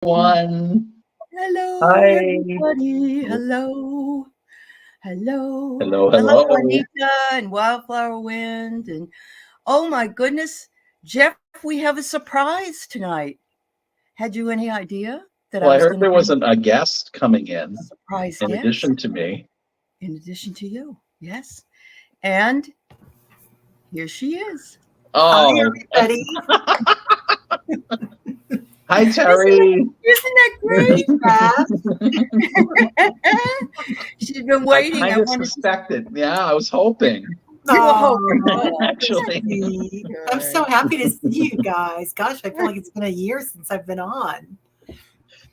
Everyone. Hello, Hi. everybody. Hello. Hello. Hello, Hello, hello. Juanita and Wildflower Wind. And oh my goodness, Jeff, we have a surprise tonight. Had you any idea that I Well, I was heard going to there be was a guest coming a in surprise guest addition to me. in addition to you? Yes. And here she is. Hi, Oh, everybody. hi, Terry. Isn't that Hey, great? Beth. She's been I waiting. kind I of wanted to. suspected. Yeah, I was hoping, You were Oh, hoping. Oh, that's that's actually. sweet. I'm so good. happy to see you guys. Gosh, I feel like it's been a year since I've been on.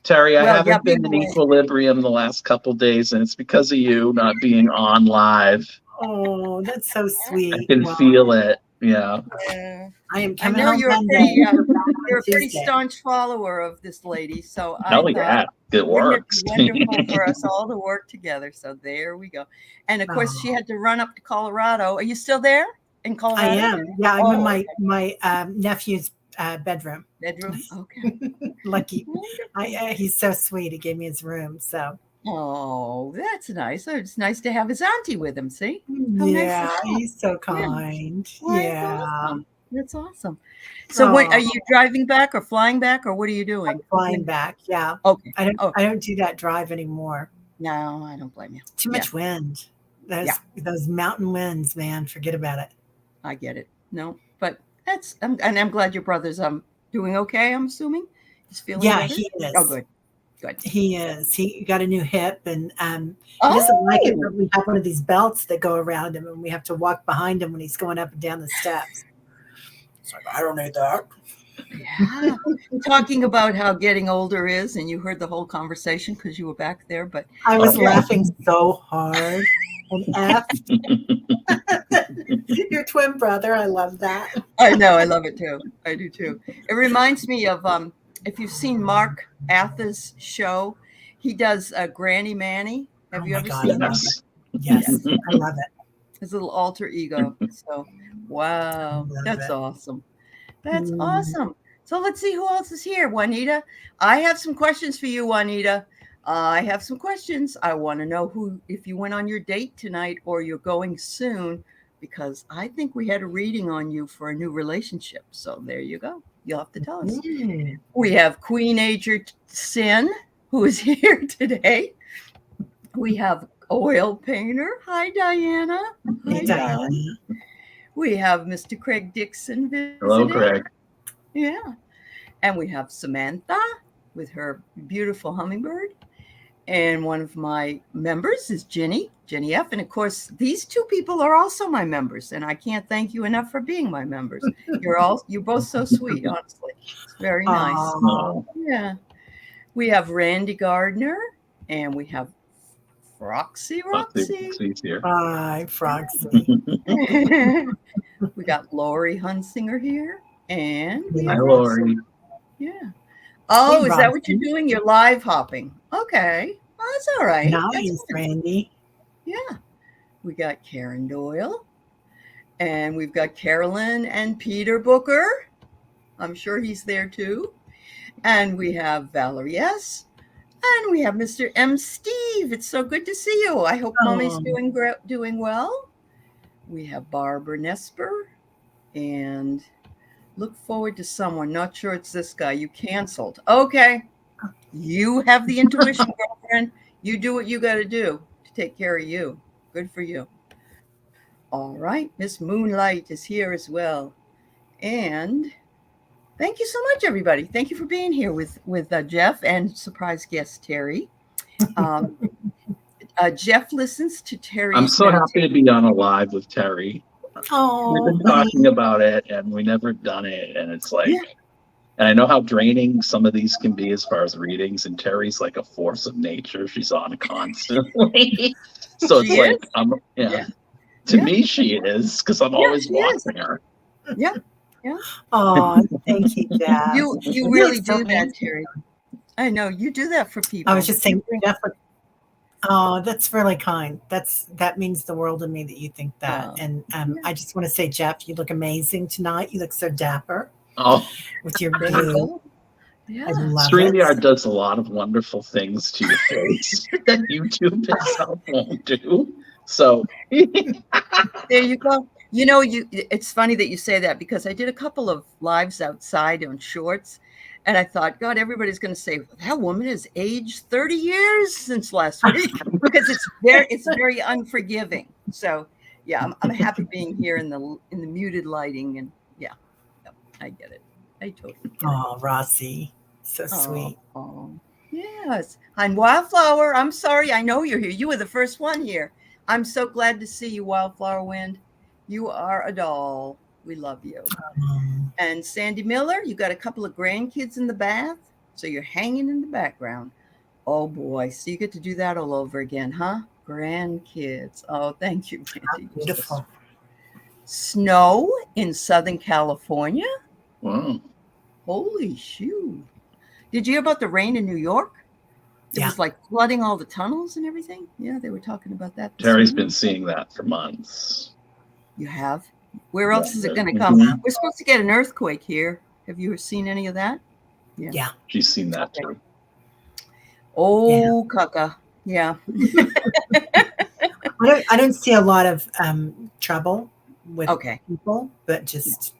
Terry, I Well, yeah, haven't we been in were. equilibrium the last couple days, and it's because of you not being on live. Oh, that's so I sweet. can Well, feel it. Yeah. Yeah. I am I coming know home you're a Monday. pretty We're back you're on a pretty Tuesday. staunch follower of this lady, so I Oh, thought, yeah. It wouldn't it be works. wonderful for us all to work together? So there we go. And of course, she Oh, had to run up to Colorado. Are you still there in I Colorado? am. Yeah, I'm in Oh, my nephew's bedroom. bedroom. Okay, Lucky. wonderful. He's so sweet. He gave me his room. So Oh, that's nice. Oh, it's nice to have his auntie with him. See how nice is yeah, that? he's so Yeah. kind. Well, that's Yeah. awesome. That's awesome. So, what are Oh. you driving back or flying back, or what are you doing? Flying back, yeah. Okay. I don't Okay. I don't do that drive anymore. No, I don't blame you. Too Yeah. much wind. Yeah. Those mountain winds, man, forget about it. I get it. No, but and I'm glad your brother's doing okay. I'm assuming he's feeling Yeah, better. he Oh, is. good, good. He is. He got a new hip and he doesn't like it, Oh, but we have one of these belts that go around him and we have to walk behind him when he's going up and down the steps. It's like, I don't need that. yeah. Talking about how getting older is, and you heard the whole conversation because you were back there. But I was Oh, yeah. laughing so hard. And F, your twin brother, I love that. I know I love it too. I do too. It reminds me of if you've seen Mark Atha's show, he does Granny Manny. Oh Have you my ever God, I seen love him? it. Yes. Yeah, Yes, I love it. his little alter ego. So, I wow, love that's it. awesome. That's Mm. awesome. So let's see who else is here. Juanita, I have some questions for you, Juanita. I have some questions. I want to know who, if you went on your date tonight or you're going soon, because I think we had a reading on you for a new relationship. So there you go. You'll have to tell us. Mm. We have Queen Ager Sin, who is here today. We have Oil Painter. Hi, Diana. Hey, Hi, Diana. darling. We have Mr. Craig Dixon Hello, visiting. Craig. Yeah. And we have Samantha with her beautiful hummingbird. And one of my members is Jenny F. And of course, these two people are also my members. And I can't thank you enough for being my members. You're both so sweet, honestly. It's very nice. Oh, Oh, Yeah. We have Randy Gardner and we have Roxy let's see. Roxy. He's here. bye, Froxy. We got Lori Hunsinger here. And we Hi, have Yeah. Rossy. Lori. Yeah. Hey, Oh, is that what you're Roxy. doing? You're live hopping. Okay. Well, that's all right. That's Nice, good. Randy. Yeah. We got Karen Doyle. And we've got Carolyn and Peter Booker. I'm sure he's there too. And we have Valerie S. And we have Mr. M. Steve. It's so good to see you. I hope Mommy's Oh, doing well. We have Barbara Nesper. And look forward to someone. Not sure it's this guy. You canceled. Okay. You have the intuition, girlfriend. You do what you got to do to take care of you. Good for you. All right. Miss Moonlight is here as well. And thank you so much, everybody. Thank you for being here with Jeff and surprise guest Terry. Um, Jeff listens to I'm Terry's so happy to meditation. be on a live with Terry. We've oh, been honey. talking about it and we never done it. And it's like, Yeah, and I know how draining some of these can be as far as readings. And Terry's like a force of nature. She's on constantly. So she it's like, is. yeah, Yeah, to yeah, me, she is because I'm yeah. always She is. watching her. Yeah, yeah. Oh, thank you, Jeff. You You're really like so do that, handsome. Terry. I know you do that for I was people. just You saying, bring. Jeff. Oh, that's really kind. That means the world to me that you think that. Oh, And yeah. I just want to say, Jeff, you look amazing tonight. You look so dapper Oh, with your There you blue. go. Yeah. I love StreamYard it. does a lot of wonderful things to your face that YouTube itself won't do. So There you go. It's funny that you say that because I did a couple of lives outside on shorts, and I thought, God, everybody's going to say that woman has aged 30 years since last week because it's very unforgiving. So yeah, I'm happy being here in the muted lighting, and yeah, I get it. I totally get it. Oh, Rossy, so sweet. Oh, yes. I'm Wildflower. I'm sorry. I know you're here. You were the first one here. I'm so glad to see you, Wildflower Wind. You are a doll. We love you. And Sandy Miller, you got a couple of grandkids in the bath, so you're hanging in the background. Oh boy, so you get to do that all over again, huh? Grandkids. Oh, thank you, Randy. Beautiful. Snow in Southern California. wow. Holy shoe. Did you hear about the rain in New York? It Yeah. was like flooding all the tunnels and everything. Yeah, they were talking about that. Terry's morning. been seeing that for months. You have? Where else is it going to Mhm. come? We're supposed to get an earthquake here. Have you seen any of that? Yeah. She's seen that too. Oh, Kaka. Yeah. I don't see a lot of trouble with Okay. people, but just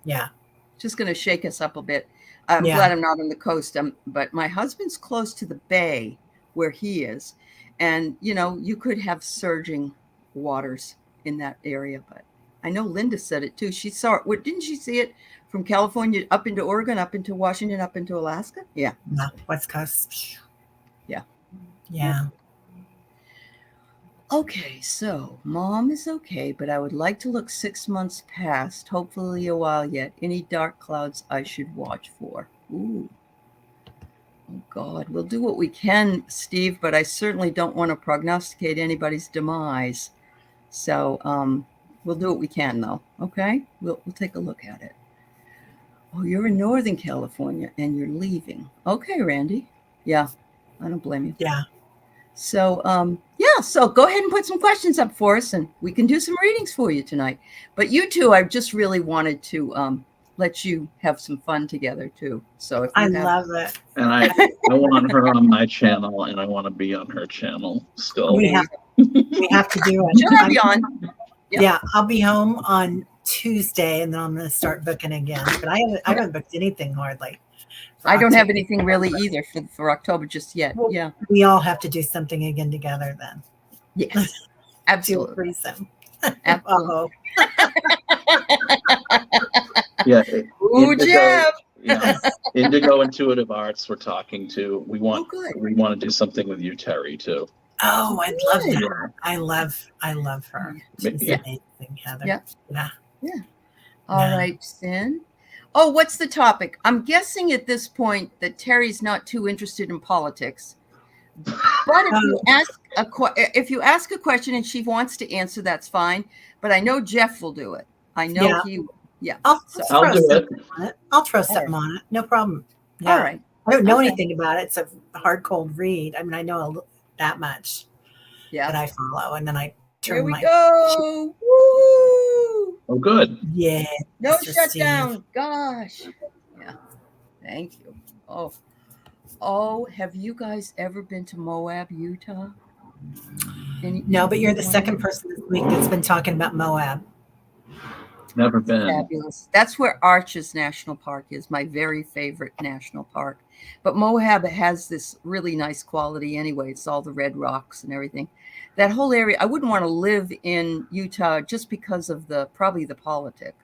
Just going to shake us up a bit. I'm glad I'm not on the coast, but my husband's close to the bay where he is. And, you could have surging waters in that area. But I know Linda said it too. She saw it. Didn't she see it from California up into Oregon, up into Washington, up into Alaska? Yeah. West Coast. Yeah. Yeah. Okay, so Mom is okay, but I would like to look 6 months past, hopefully a while yet. Any dark clouds I should watch for? Ooh. Oh, God. We'll do what we can, Steve, but I certainly don't want to prognosticate anybody's demise. So we'll do what we can, though. Okay? We'll take a look at it. Oh, you're in Northern California, and you're leaving. Okay, Randy. Yeah, I don't blame you. Yeah. So, so go ahead and put some questions up for us, and we can do some readings for you tonight. But you two, I just really wanted to let you have some fun together, too. So if you love it. And I want her on my channel, and I want to be on her channel still. We have to do it. She'll have you on. Yeah, I'll be home on Tuesday, and then I'm going to start booking again. But I haven't booked anything hardly. I don't have anything really either for October just yet. Well, yeah. We all have to do something again together then. Yes. Absolutely. Pretty soon. Absolutely. Yeah. Ooh, Jeff. Indigo Intuitive Arts we're talking to. We want to do something with you, Terry, too. Oh, I'd love that. I love her. She's amazing, Heather. Yeah. All right, Sin. Oh, what's the topic? I'm guessing at this point that Terry's not too interested in politics. But if you ask a question and she wants to answer, that's fine. But I know Jeff will do it. I know he will. Yeah. I'll do it. I'll throw something on it. No problem. Yeah. All right. I don't know anything about it. It's a hard, cold read. I mean, I know that much. Yeah. That I follow, and then I turn. Here we go. Woo! Oh, good. Yeah. No shutdown. Gosh. Yeah. Thank you. Oh, have you guys ever been to Moab, Utah? No, but you're the second person this week that's been talking about Moab. Never been. Fabulous. That's where Arches National Park is, my very favorite national park. But Moab has this really nice quality anyway. It's all the red rocks and everything. That whole area, I wouldn't want to live in Utah just because of probably the politic.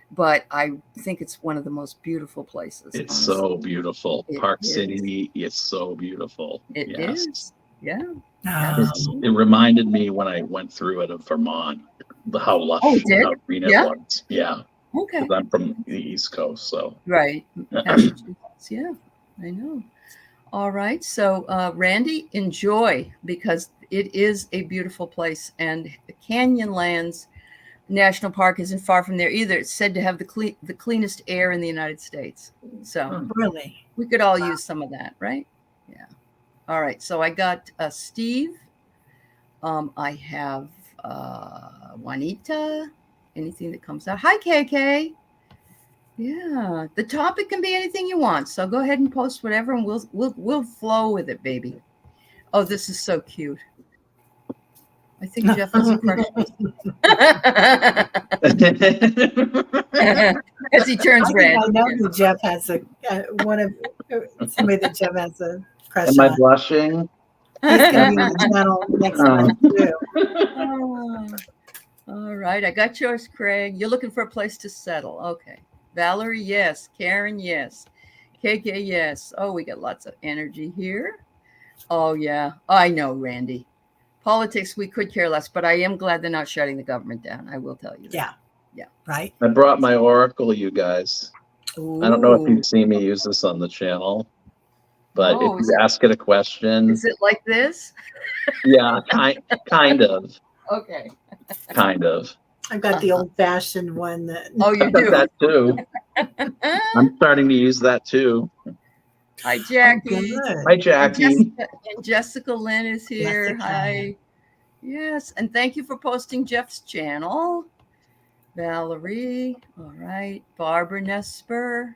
But I think it's one of the most beautiful places. It's so beautiful. Park City, it's so beautiful. It is. Yeah. It reminded me when I went through it of Vermont, how lush, how green it was. Yeah. Okay. Because I'm from the East Coast, so. Right. Yeah, I know. All right. So, Randy, enjoy, because it is a beautiful place. And Canyonlands National Park isn't far from there either. It's said to have the cleanest air in the United States. So really, we could all use some of that, right? Yeah. All right. So I got Steve. I have Juanita. Anything that comes out. Hi, KK. Yeah, the topic can be anything you want. So go ahead and post whatever, and we'll flow with it, baby. Oh, this is so cute. I think Jeff has a crush. As he turns red. I know that Jeff has somebody that Jeff has a crush Am I on. blushing? He's going to be on the channel next month too. Oh, all right, I got yours, Craig. You're looking for a place to settle. Okay. Valerie, yes. Karen, yes. KK, yes. Oh, we got lots of energy here. Oh, yeah. I know, Randy. Politics, we could care less, but I am glad they're not shutting the government down. I will tell you that. Yeah. Yeah. Right. I brought my oracle, you guys. Ooh. I don't know if you've seen me use this on the channel, but Oh, if you ask it a question. Is it like this? Yeah, kind of. Okay. Kind of. I've got the old-fashioned one that. Oh, you I've got do? that too. I'm starting to use that too. Hi, Jackie. Oh, Hi, Jackie. And Jessica Lynn is here. Jessica. Hi. Yes, and thank you for posting Jeff's channel. Valerie. All right. Barbara Nesper.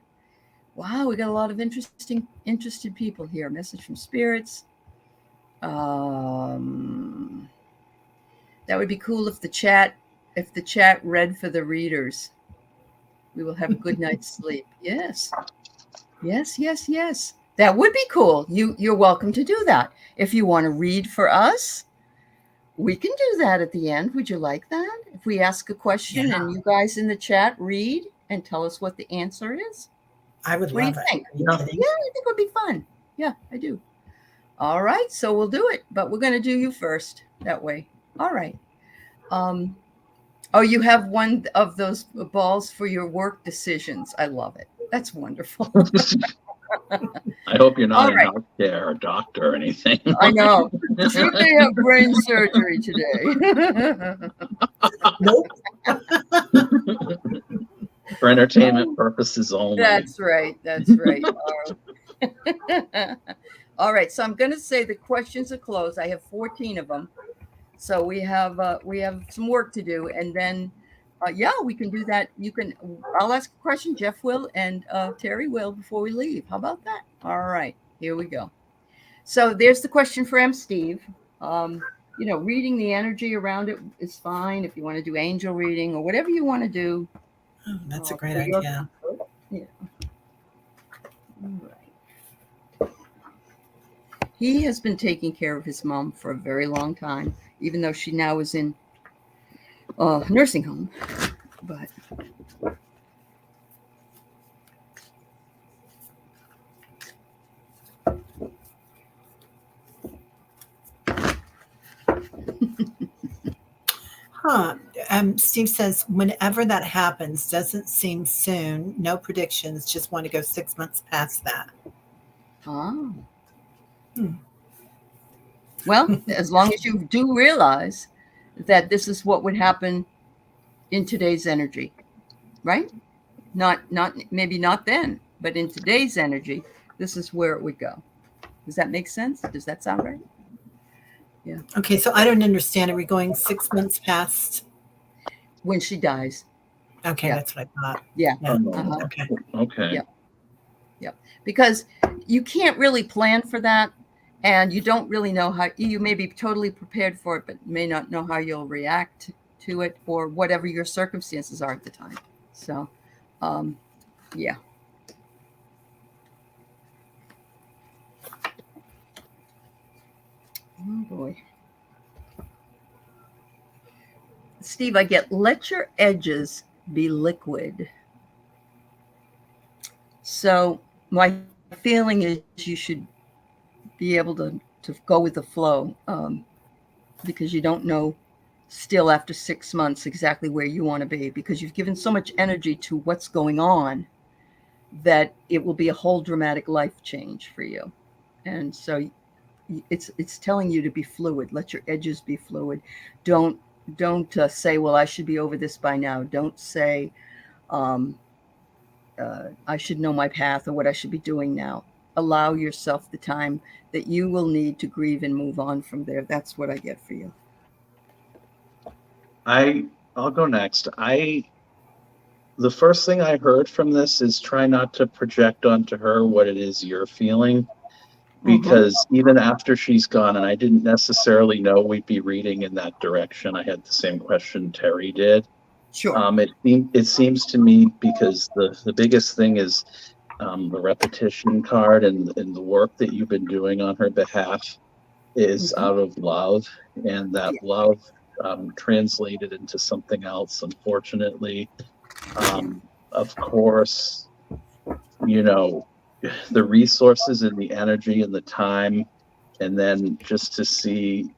Wow, we got a lot of interested people here. Message from spirits. That would be cool if the chat read for the readers. We will have a good night's sleep. Yes. Yes. That would be cool. You're welcome to do that. If you want to read for us, we can do that at the end. Would you like that? If we ask a question and you guys in the chat read and tell us what the answer is? I would What love do you it. think? Yeah. I think it would be fun. Yeah, I do. All right, so we'll do it, but we're going to do you first that way. All right. Oh, you have one of those balls for your work decisions. I love it. That's wonderful. I hope you're not All right. healthcare or doctor or anything. I know. Should they have brain surgery today? Nope. For entertainment purposes only. That's right. All right. So I'm going to say the questions are closed. I have 14 of them. So we have some work to do, and then we can do that. I'll ask a question, Jeff will, and Terry will before we leave. How about that? All right, here we go. So there's the question for M. Steve. Reading the energy around it is fine. If you want to do angel reading or whatever you want to do. Oh, that's a great idea. Yeah. All right. He has been taking care of his mom for a very long time, even though she now is in nursing home. But Steve says, whenever that happens, doesn't seem soon. No predictions. Just want to go 6 months past that. Oh. Well, as long as you do realize that this is what would happen in today's energy, right? Not maybe not then, but in today's energy, this is where it would go. Does that make sense? Does that sound right? Yeah. Okay, so I don't understand. Are we going 6 months past when she dies? Okay, that's what I thought. Yeah. Okay. Yeah. Because you can't really plan for that, and you don't really know how. You may be totally prepared for it, but may not know how you'll react to it or whatever your circumstances are at the time. So, yeah. Oh boy. Steve, I get, let your edges be liquid. So my feeling is you should be able to go with the flow, because you don't know still after 6 months exactly where you want to be, because you've given so much energy to what's going on that it will be a whole dramatic life change for you. And so it's telling you to be fluid. Let your edges be fluid. Don't say, well, I should be over this by now. Don't say, I should know my path or what I should be doing now. Allow yourself the time that you will need to grieve and move on from there. That's what I get for you. I'll go next. I the first thing I heard from this is try not to project onto her what it is you're feeling, because even after she's gone, and I didn't necessarily know we'd be reading in that direction. I had the same question Terry did. Sure. It seems to me, because the biggest thing is the repetition card, and the work that you've been doing on her behalf is out of love, and that love translated into something else, unfortunately. Of course, you know, the resources and the energy and the time, and then just to see,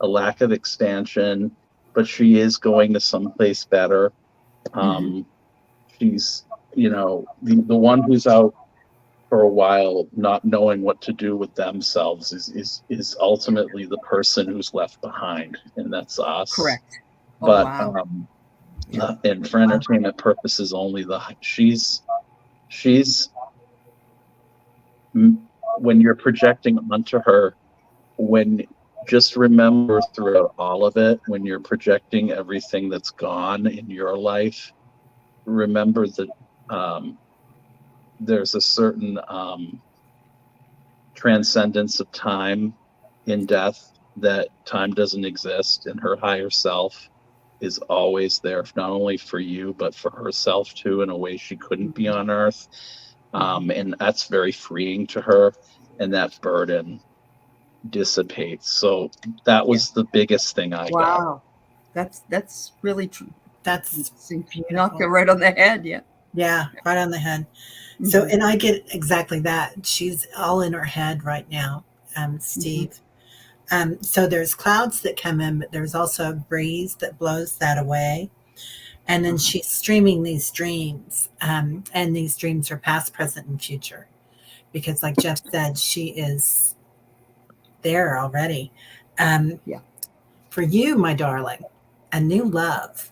a lack of expansion, but she is going to someplace better. She's, the one who's out for a while, not knowing what to do with themselves, is ultimately the person who's left behind, and that's us. Correct. But wow. and for entertainment purposes only, she's when you're projecting onto her, just remember throughout all of it, when you're projecting everything that's gone in your life, remember that there's a certain transcendence of time in death, that time doesn't exist, and her higher self is always there, not only for you, but for herself too, in a way she couldn't be on Earth. And that's very freeing to her, and that burden dissipates. So that was the biggest thing I got. Wow. That's really true. That's you knocked it right on the head. Yeah, right on the head. So, and I get exactly that. She's all in her head right now, Steve. So there's clouds that come in, but there's also a breeze that blows that away. And then she's streaming these dreams, and these dreams are past, present, and future. Because like Jeff said, she is there already. For you, my darling, a new love.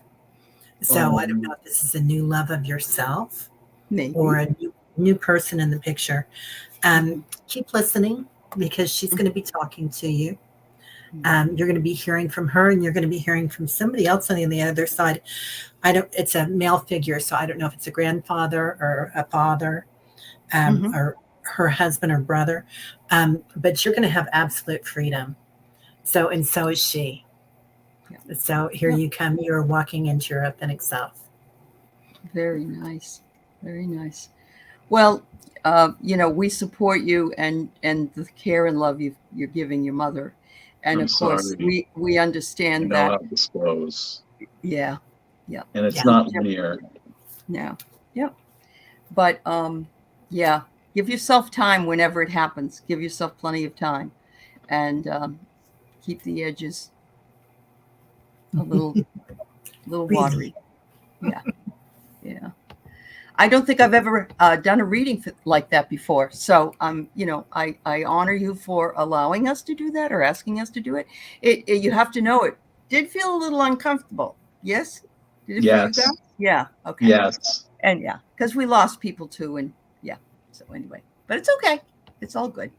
So I don't know if this is a new love of yourself, maybe, or a new person in the picture. Keep listening, because she's going to be talking to you. You're going to be hearing from her, and you're going to be hearing from somebody else on the other side. It's a male figure, so I don't know if it's a grandfather or a father, or her husband or brother. But you're going to have absolute freedom. So is she. So here you come. You're walking into your authentic self. Very nice. Very nice. Well, we support you and the care and love you're giving your mother. And of course, we understand that. How to dispose. Yeah. And it's not linear. No. Yep. But give yourself time whenever it happens. Give yourself plenty of time, and keep the edges a little watery. Yeah. I don't think I've ever done a reading like that before. So, I honor you for allowing us to do that, or asking us to do it. You have to know it did feel a little uncomfortable. Yes? Did it feel you guys? Yeah. Okay. Yes. And because we lost people too. And so anyway, but it's okay. It's all good.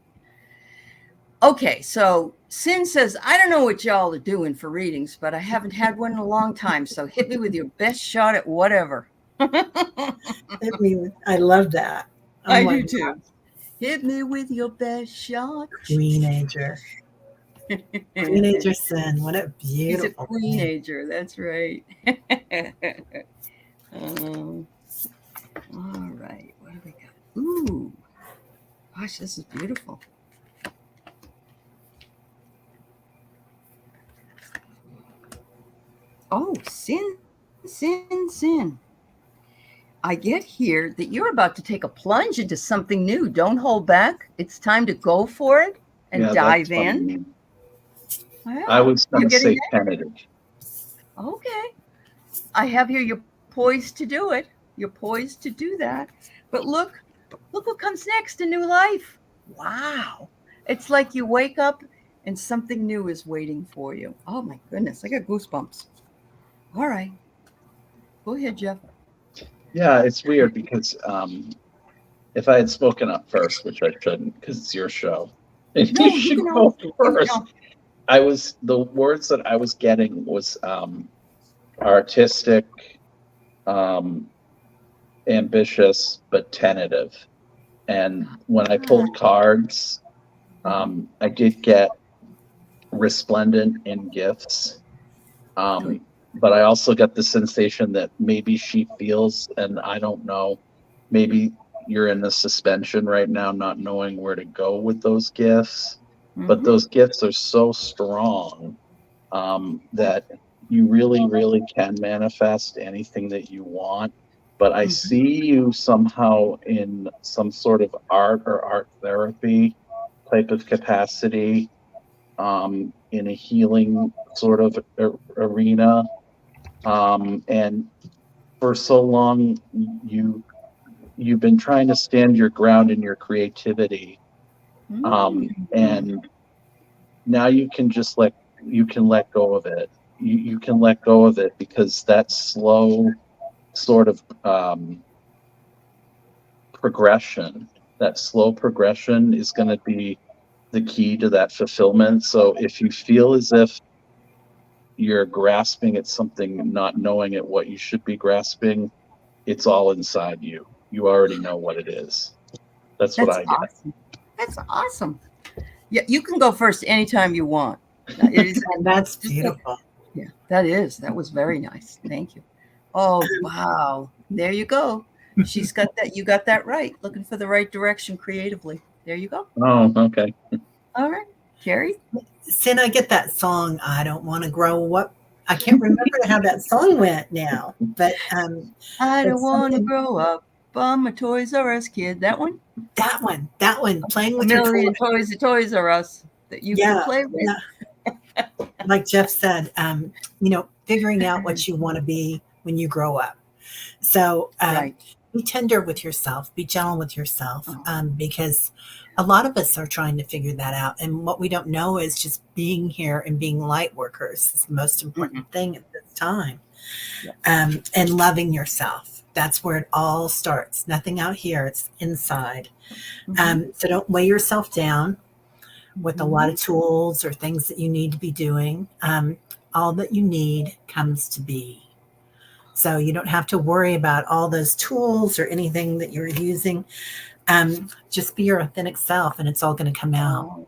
Okay. So Sin says, I don't know what y'all are doing for readings, but I haven't had one in a long time. So hit me with your best shot at whatever. I love that. I do too. Hit me with your best shot. Queenager. Queenager Sin. What a beautiful. He's a queenager. That's right. All right. What do we got? Ooh. Gosh, this is beautiful. Oh, Sin. I get here that you're about to take a plunge into something new. Don't hold back. It's time to go for it and dive in. I was going to say tentative. Okay. I have here you're poised to do it. You're poised to do that. But look what comes next, a new life. Wow. It's like you wake up and something new is waiting for you. Oh my goodness. I got goosebumps. All right. Go ahead, Jeff. Yeah, it's weird because if I had spoken up first, which I shouldn't because it's your show, you should go first. The words that I was getting was artistic, um, ambitious, but tentative. And when I pulled cards, I did get resplendent in gifts. Good. But I also got the sensation that maybe she feels, and I don't know, maybe you're in a suspension right now, not knowing where to go with those gifts. But Mhm. those gifts are so strong, that you really, really can manifest anything that you want. But I Mhm. see you somehow in some sort of art or art therapy type of capacity, in a healing sort of arena. And for so long, you've been trying to stand your ground in your creativity, Mm. and now you can let go of it. You can let go of it because that slow sort of progression, that slow progression is going to be the key to that fulfillment. So if you feel as if you're grasping at something, not knowing at what you should be grasping, it's all inside you. You already know what it is. That's what That's I get. awesome. That's awesome. Yeah, you can go first anytime you want. It is And that's just like, beautiful. yeah, that is. That was very nice. Thank you. Oh, wow. There you go. She's got that. You got that right. Looking for the right direction creatively. There you go. Oh, okay. All right. Carrie? Sin, I get that song, I Don't Want to Grow Up. I can't remember how that song went now, but I don't it's want to something, grow up. I'm a Toys R Us kid. That one? that one, playing A with your million toys. toys at Toys R Us that you can Yeah, play with. yeah. Like Jeff said, figuring out what you want to be when you grow up. So Right. be tender with yourself, be gentle with yourself, Oh. because a lot of us are trying to figure that out. And what we don't know is just being here and being light workers is the most Mhm. important thing at this time. Yeah. And loving yourself. That's where it all starts. Nothing out here, it's inside. Mhm. So don't weigh yourself down with a lot Mhm. of tools or things that you need to be doing. All that you need comes to be. So you don't have to worry about all those tools or anything that you're using. Just be your authentic self and it's all going to come out. Oh,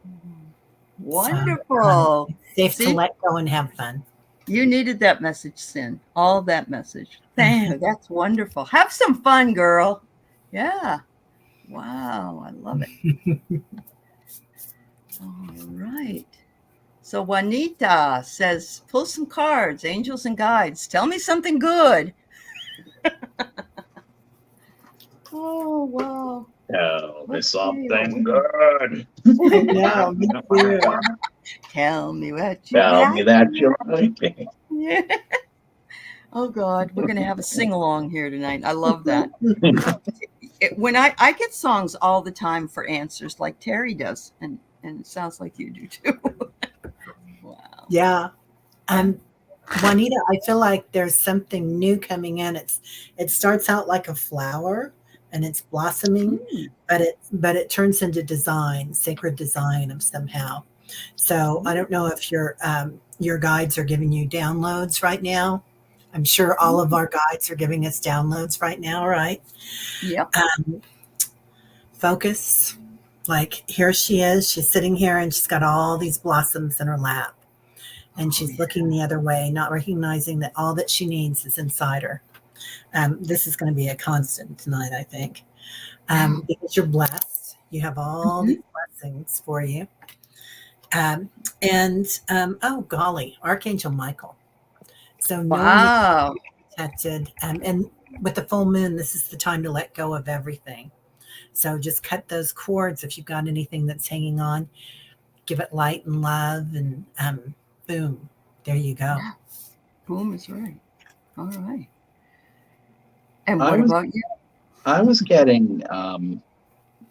So wonderful. it's safe to See, let go and have fun. you needed that message, Sin. All that message. Thank you. That's wonderful. Have some fun, girl. Yeah. Wow. I love it. All right. So Juanita says, pull some cards, angels and guides. Tell me something good. Oh, wow. Tell me Okay. something good. I know, me too. Tell me what you Tell me like. that you like me. Yeah. Oh God, we're gonna have a sing along here tonight. I love that. When I get songs all the time for answers, like Terry does, and it sounds like you do too. Wow. Yeah. Yeah. Um, Juanita, I feel like there's something new coming in. It starts out like a flower and it's blossoming, Mm, but it turns into design, sacred design of somehow. So I don't know if your guides are giving you downloads right now. I'm sure all of mm. our guides are giving us downloads right now, right? Yep. Um, Focus. Like here she is. She's sitting here and she's got all these blossoms in her lap and Oh she's yeah. looking the other way, not recognizing that all that she needs is inside her. This is going to be a constant tonight, I think, because you're blessed. You have all Mhm. these blessings for you. Um, and oh, golly, Archangel Michael. So knowing that Wow. you're protected, and with the full moon, this is the time to let go of everything. So just cut those cords if you've got anything that's hanging on, give it light and love, and boom, there you go. Yeah. Boom is right. All right. And I what was about you? I was getting,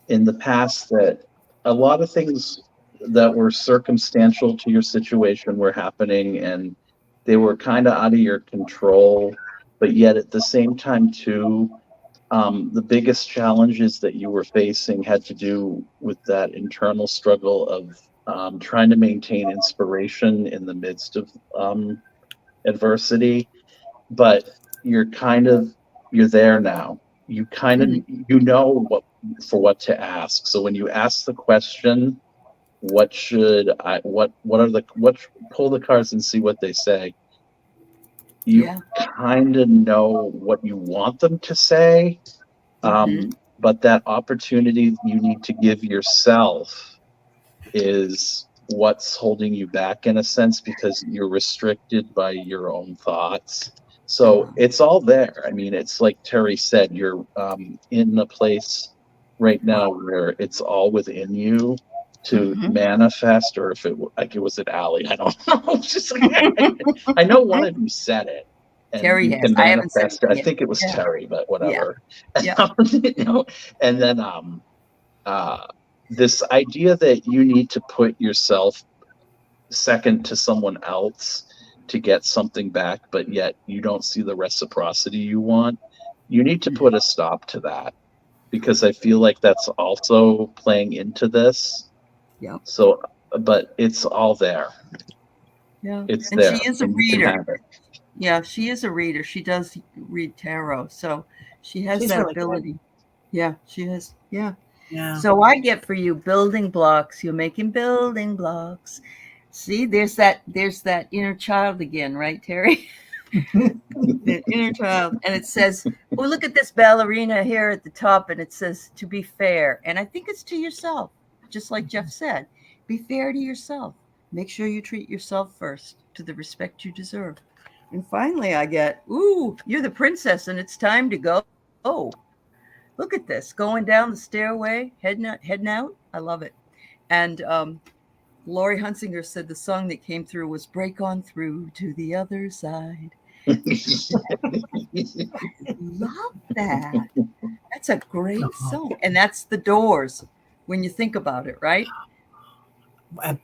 in the past, that a lot of things that were circumstantial to your situation were happening, and they were kind of out of your control, but yet at the same time too, the biggest challenges that you were facing had to do with that internal struggle of, trying to maintain inspiration in the midst of, adversity. but you're there now. You kind of, you know what to ask. So when you ask the question, pull the cards and see what they say. You kind of know what you want them to say. But that opportunity you need to give yourself is what's holding you back in a sense, because you're restricted by your own thoughts. So it's all there. I mean, it's like Terry said, you're in a place right now where it's all within you to manifest, or if it like it was at Allie, I don't know. It's just I know one of you said it, and Terry you has. can I haven't said manifest it. it I yet. think it was Terry, but whatever. Yeah. And then this idea that you need to put yourself second to someone else to get something back, but yet you don't see the reciprocity you want, you need to put a stop to that, because I feel like that's also playing into this. Yeah. So, but it's all there. Yeah. It's And there, she is a and you can reader. have it. Yeah, she is a reader. She does read tarot. So she has She's that really ability. good. Yeah, she has. Yeah. Yeah. So I get for you building blocks. You're making building blocks. See, there's that inner child again, right, Terry? The inner child. And it says, oh, look at this ballerina here at the top, and it says to be fair. And I think it's to yourself, just like Jeff said. Be fair to yourself. Make sure you treat yourself first to the respect you deserve. And finally I get, ooh, you're the princess and it's time to go. Oh, look at this, going down the stairway, heading out. I love it. And Laurie Hunsinger said the song that came through was Break On Through to the Other Side. Love that. That's a great song. And that's the Doors when you think about it, right?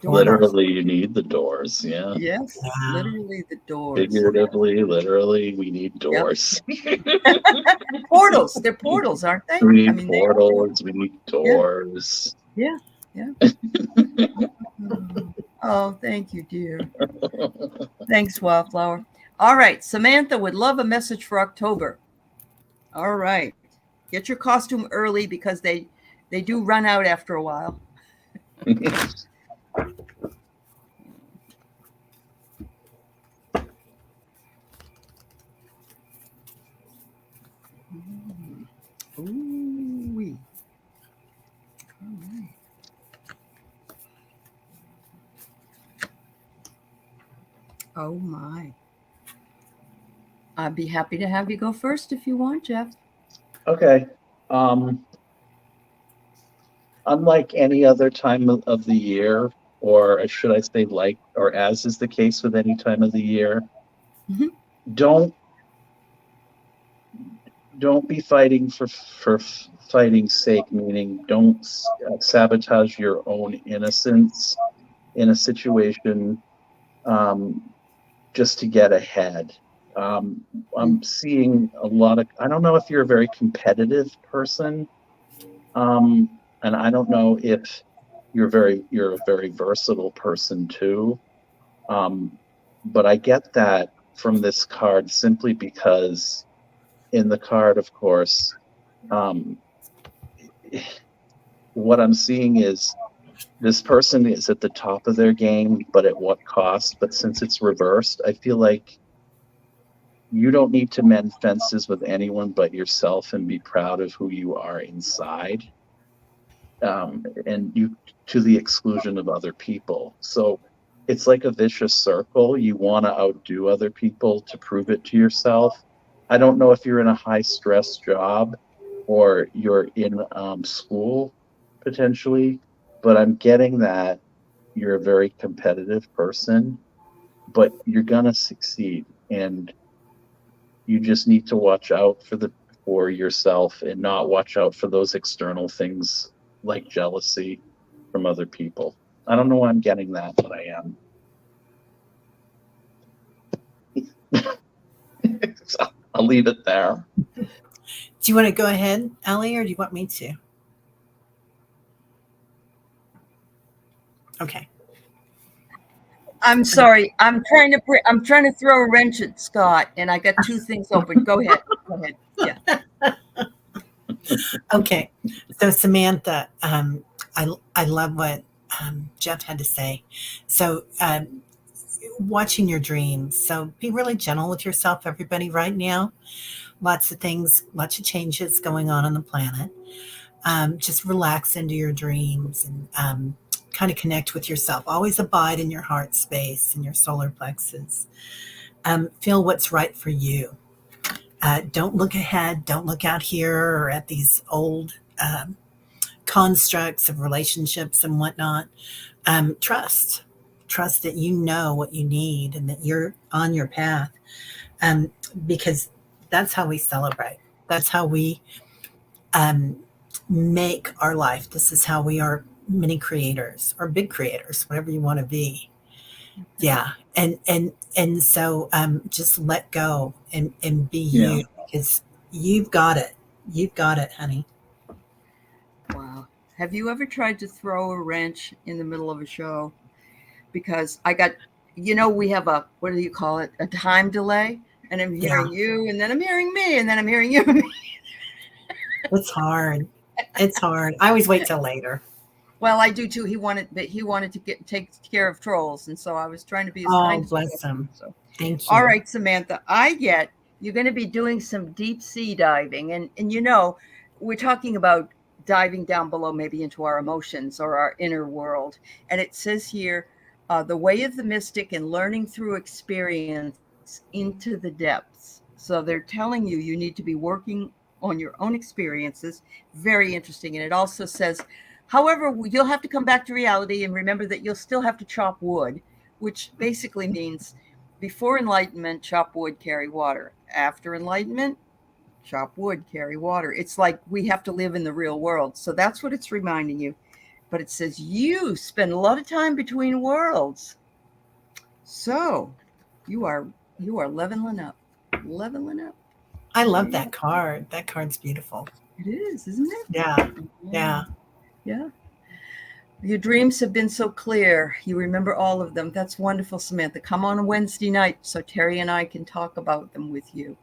Literally, you need the doors. Yeah. Yes, literally the Doors. Figuratively, literally, we need doors. Yep. Portals. They're portals, aren't they? We need portals. We need doors. Yeah. Yeah. Oh, thank you, dear. Thanks, Wildflower. All right. Samantha would love a message for October. All right. Get your costume early because they do run out after a while. Ooh-wee. All right. Oh my. I'd be happy to have you go first if you want, Jeff. Okay. Unlike any other time of the year, or should I say like, or as is the case with any time of the year, don't be fighting for fighting's sake, meaning don't sabotage your own innocence in a situation just to get ahead. I'm seeing a lot of, I don't know if you're a very competitive person, and I don't know if you're a very versatile person too. But I get that from this card simply because in the card, of course, what I'm seeing is this person is at the top of their game, but at what cost? But since it's reversed, I feel like you don't need to mend fences with anyone but yourself and be proud of who you are inside. And you, to the exclusion of other people. So it's like a vicious circle. You want to outdo other people to prove it to yourself. I don't know if you're in a high stress job or you're in school potentially, but I'm getting that you're a very competitive person, but you're going to succeed. And you just need to watch out for yourself and not watch out for those external things like jealousy from other people. I don't know why I'm getting that, but I am. So I'll leave it there. Do you want to go ahead, Allie, or do you want me to? Okay. I'm sorry. I'm trying to throw a wrench at Scott, and I got two things open. Go ahead. Go ahead. Yeah. Okay. So Samantha, I love what Jeff had to say. So watching your dreams. So be really gentle with yourself, everybody, right now. Lots of things, lots of changes going on the planet. Just relax into your dreams and kind of connect with yourself. Always abide in your heart space and your solar plexus. Feel what's right for you. Don't look ahead. Don't look out here or at these old constructs of relationships and whatnot. Trust. Trust that you know what you need and that you're on your path. Um, because that's how we celebrate. That's how we um, make our life. This is how we are mini creators or big creators, whatever you want to be. Yeah. And so just let go and be Yeah. you because you've got it. You've got it, honey. Wow. Have you ever tried to throw a wrench in the middle of a show? Because I got, we have a, what do you call it? A time delay. And I'm Yeah. hearing you, and then I'm hearing me, and then I'm hearing you. It's hard. It's hard. I always wait till later. Well, I do too. He wanted to take care of trolls, and so I was trying to be as Oh, kind as bless possible. him. So, Thank all you. right, Samantha, you're going to be doing some deep sea diving, and we're talking about diving down below, maybe into our emotions or our inner world. And it says here, the way of the mystic and learning through experience into the depths. So they're telling you need to be working on your own experiences. Very interesting. And it also says, however, you'll have to come back to reality and remember that you'll still have to chop wood, which basically means before enlightenment, chop wood, carry water. After enlightenment, chop wood, carry water. It's like we have to live in the real world. So that's what it's reminding you. But it says you spend a lot of time between worlds. So you are leveling up. Leveling up. I love Yeah, that card. That card's beautiful. it is, isn't it? Yeah. Yeah. Yeah. Yeah. Your dreams have been so clear. You remember all of them. That's wonderful, Samantha. Come on a Wednesday night so Terry and I can talk about them with you.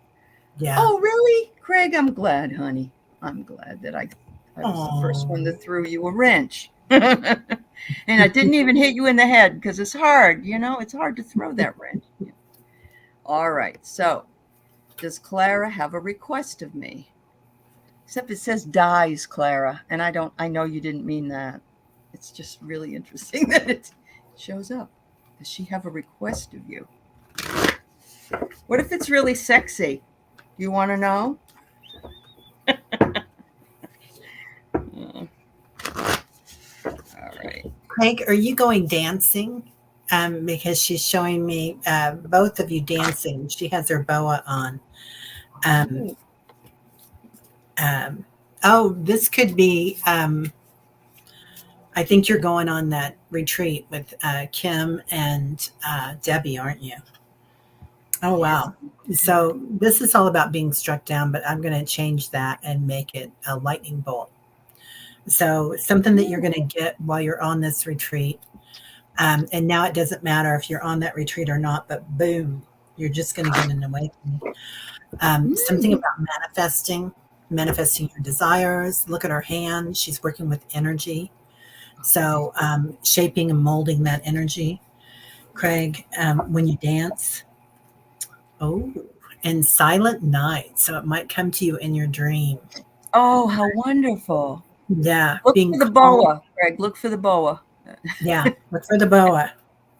Yeah. Oh, really? Craig, I'm glad, honey. I'm glad that I was the first one Oh. that threw you a wrench. And I didn't even hit you in the head because it's hard, it's hard to throw that wrench. All right. So, does Clara have a request of me? Except it says dies, Clara, and I know you didn't mean that. It's just really interesting that it shows up. Does she have a request of you? What if it's really sexy? Do you want to know? All right. Craig, are you going dancing? Because she's showing me both of you dancing. She has her boa on. Um, um, oh, this could be. I think you're going on that retreat with Kim and Debbie, aren't you? Oh, Yes. wow. So this is all about being struck down, but I'm going to change that and make it a lightning bolt. So something that you're going to get while you're on this retreat. And now it doesn't matter if you're on that retreat or not, but boom, you're just going to get an awakening. Something about manifesting your desires. Look at her hand. She's working with energy. So shaping and molding that energy. Craig, when you dance, oh, and silent night. So it might come to you in your dream. Oh, how wonderful. Yeah, Look being for the calm. boa, Greg. Look for the boa. Yeah, look for the boa.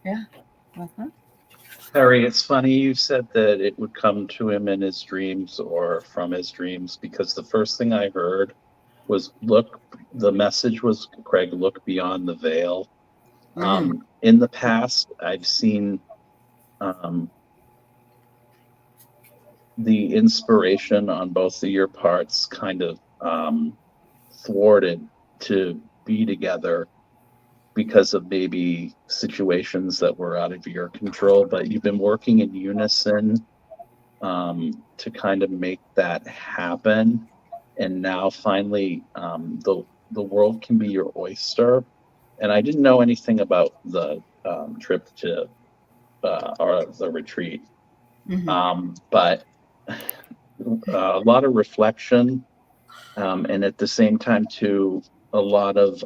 Yeah. Uh-huh. Harry, it's funny you said that it would come to him in his dreams or from his dreams because the first thing I heard was the message was, Craig, look beyond the veil. Mm. In the past, I've seen um, the inspiration on both of your parts kind of thwarted to be together because of maybe situations that were out of your control, but you've been working in unison to kind of make that happen. And now finally, the world can be your oyster. And I didn't know anything about the trip to or the retreat. Mhm. But a lot of reflection, and at the same time, too, a lot of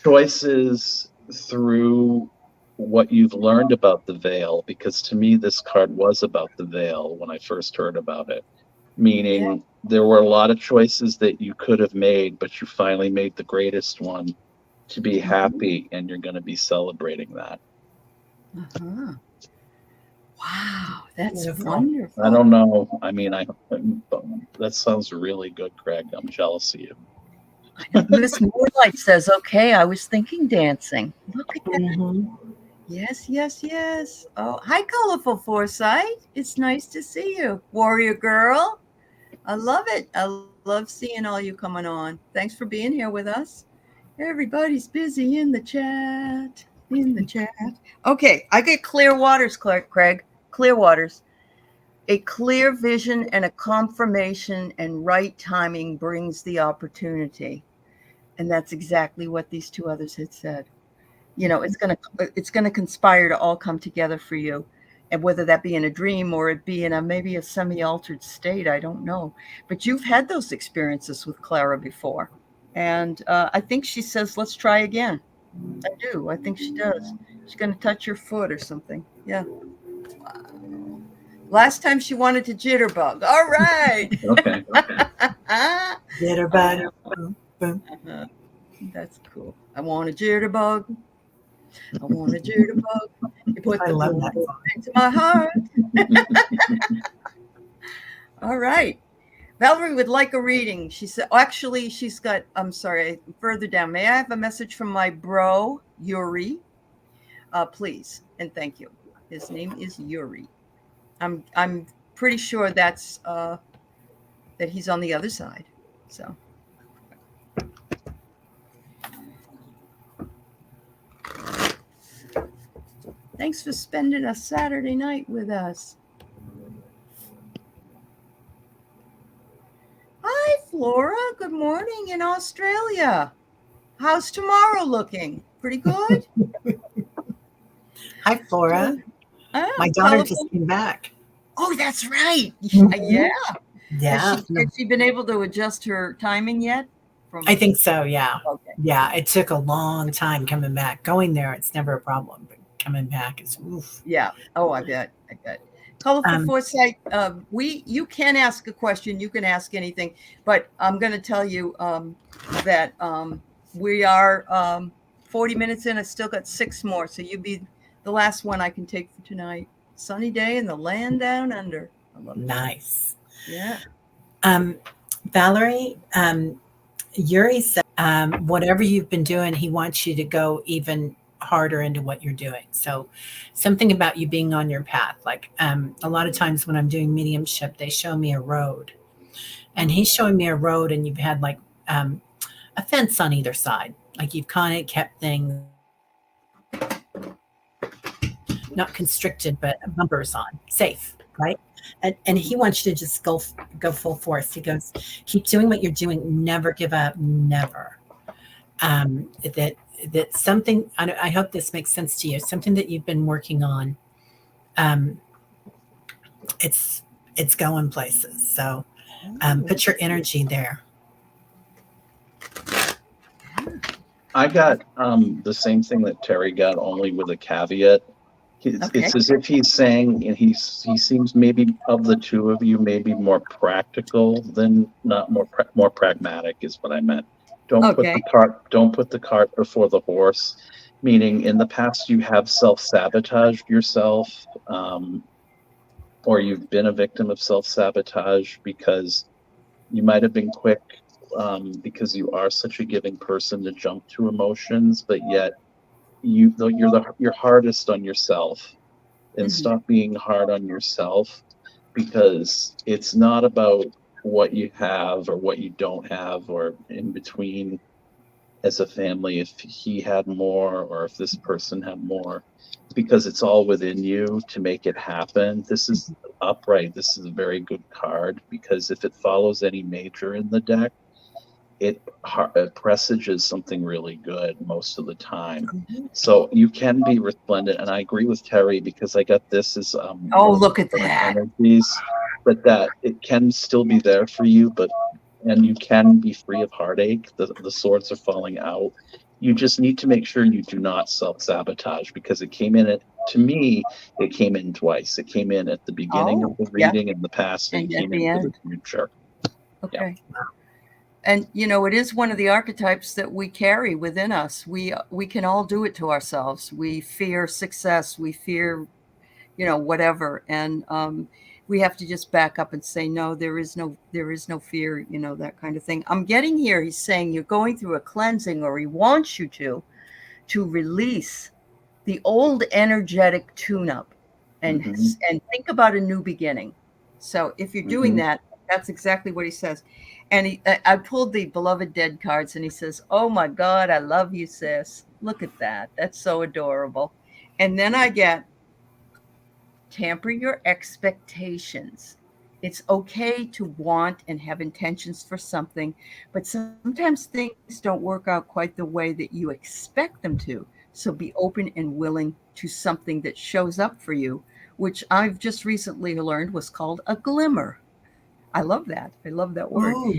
choices through what you've learned about the veil. Because to me, this card was about the veil when I first heard about it. Yeah. Meaning, there were a lot of choices that you could have made, but you finally made the greatest one to be Mhm. happy, and you're going to be celebrating that. Uh-huh. Wow, that's Beautiful. I wonderful. don't know. I mean, that sounds really good, Craig. I'm jealous of you. I know. Miss Moonlight says, "Okay, I was thinking dancing." Look at that. Mm-hmm. Yes, yes, yes. Oh, hi, colorful Foresight. It's nice to see you, warrior girl. I love it. I love seeing all you coming on. Thanks for being here with us. Everybody's busy in the chat. In the chat. Okay, I get clear waters, Craig. Clear waters. A clear vision and a confirmation and right timing brings the opportunity. And that's exactly what these two others had said. You know, it's gonna conspire to all come together for you. And whether that be in a dream or it be in a maybe a semi-altered state, I don't know. But you've had those experiences with Clara before. And I think she says, let's try again. I do. I think she does. She's going to touch your foot or something. Yeah. Wow. Last time she wanted to jitterbug. All right. Okay. Jitterbug. Boom, boom. That's cool. I want a jitterbug. I want a jitterbug. You put I the love boom that boom song. into my heart. All right. Valerie would like a reading. She said, oh, actually, she's got, I'm sorry, further down. May I have a message from my bro, Yuri? Please. And thank you. His name is Yuri. I'm pretty sure that he's on the other side. So thanks for spending a Saturday night with us. Hi, Flora. Good morning in Australia. How's tomorrow looking? Pretty good? Hi, Flora. My daughter just Colorful. came back. Oh, that's right. Yeah. Mhm. Has Yeah. she been able to adjust her timing yet? I From think so. Yeah. Okay. Yeah. It took a long time coming back. Going there, it's never a problem, but coming back is oof. Yeah. Oh, I bet. I bet. Colorful Um, Foresight. You can ask a question. You can ask anything, but I'm going to tell you that we are 40 minutes in. I still got 6 more, so you'll be the last one I can take for tonight. Sunny day in the land down under. I love it. nice. Yeah. Um, Valerie, Yuri said, whatever you've been doing, he wants you to go even harder into what you're doing. So, something about you being on your path. Like a lot of times when I'm doing mediumship, they show me a road, and he's showing me a road, and you've had like a fence on either side. Like you've kind of kept things not constricted, but bumpers on, safe, right? And he wants you to just go full force. He goes, keep doing what you're doing. Never give up. Never. That something. I hope this makes sense to you. Something that you've been working on. Um, it's it's going places. So put your energy there. I got the same thing that Terry got, only with a caveat. Okay. It's as if he's saying, and he seems maybe of the two of you, maybe more practical than not more pragmatic is what I meant. Okay. Don't put the cart before the horse. Meaning, in the past, you have self-sabotaged yourself, or you've been a victim of self-sabotage because you might have been quick, because you are such a giving person, to jump to emotions, but yet you're hardest on yourself. And Mhm. stop being hard on yourself, because it's not about what you have or what you don't have or in between as a family, if he had more or if this person had more, because it's all within you to make it happen. This is upright. This is a very good card, because if it follows any major in the deck, it presages something really good most of the time. So you can be resplendent, and I agree with Terry because I got this as Oh, one of the look at that. energies, but that it can still be there for you, and you can be free of heartache. The swords are falling out. You just need to make sure you do not self-sabotage because it came in to me, it came in twice. It came in at the beginning of Oh, the yeah. reading in the past, and And it at came the in for the end. future. Okay. And it is one of the archetypes that we carry within us. We can all do it to ourselves. We fear success. We fear, whatever. And we have to just back up and say, no, there is no fear, that kind of thing. I'm getting here. He's saying you're going through a cleansing, or he wants you to release the old energetic tune-up and think about a new beginning. So if you're doing that, that's exactly what he says. And I pulled the Beloved Dead cards, and he says, "Oh my God, I love you, sis. Look at that. That's so adorable." And then I get, "Tamper your expectations. It's okay to want and have intentions for something, but sometimes things don't work out quite the way that you expect them to. So be open and willing to something that shows up for you," which I've just recently learned was called a glimmer. I love that. I love that word. Oh,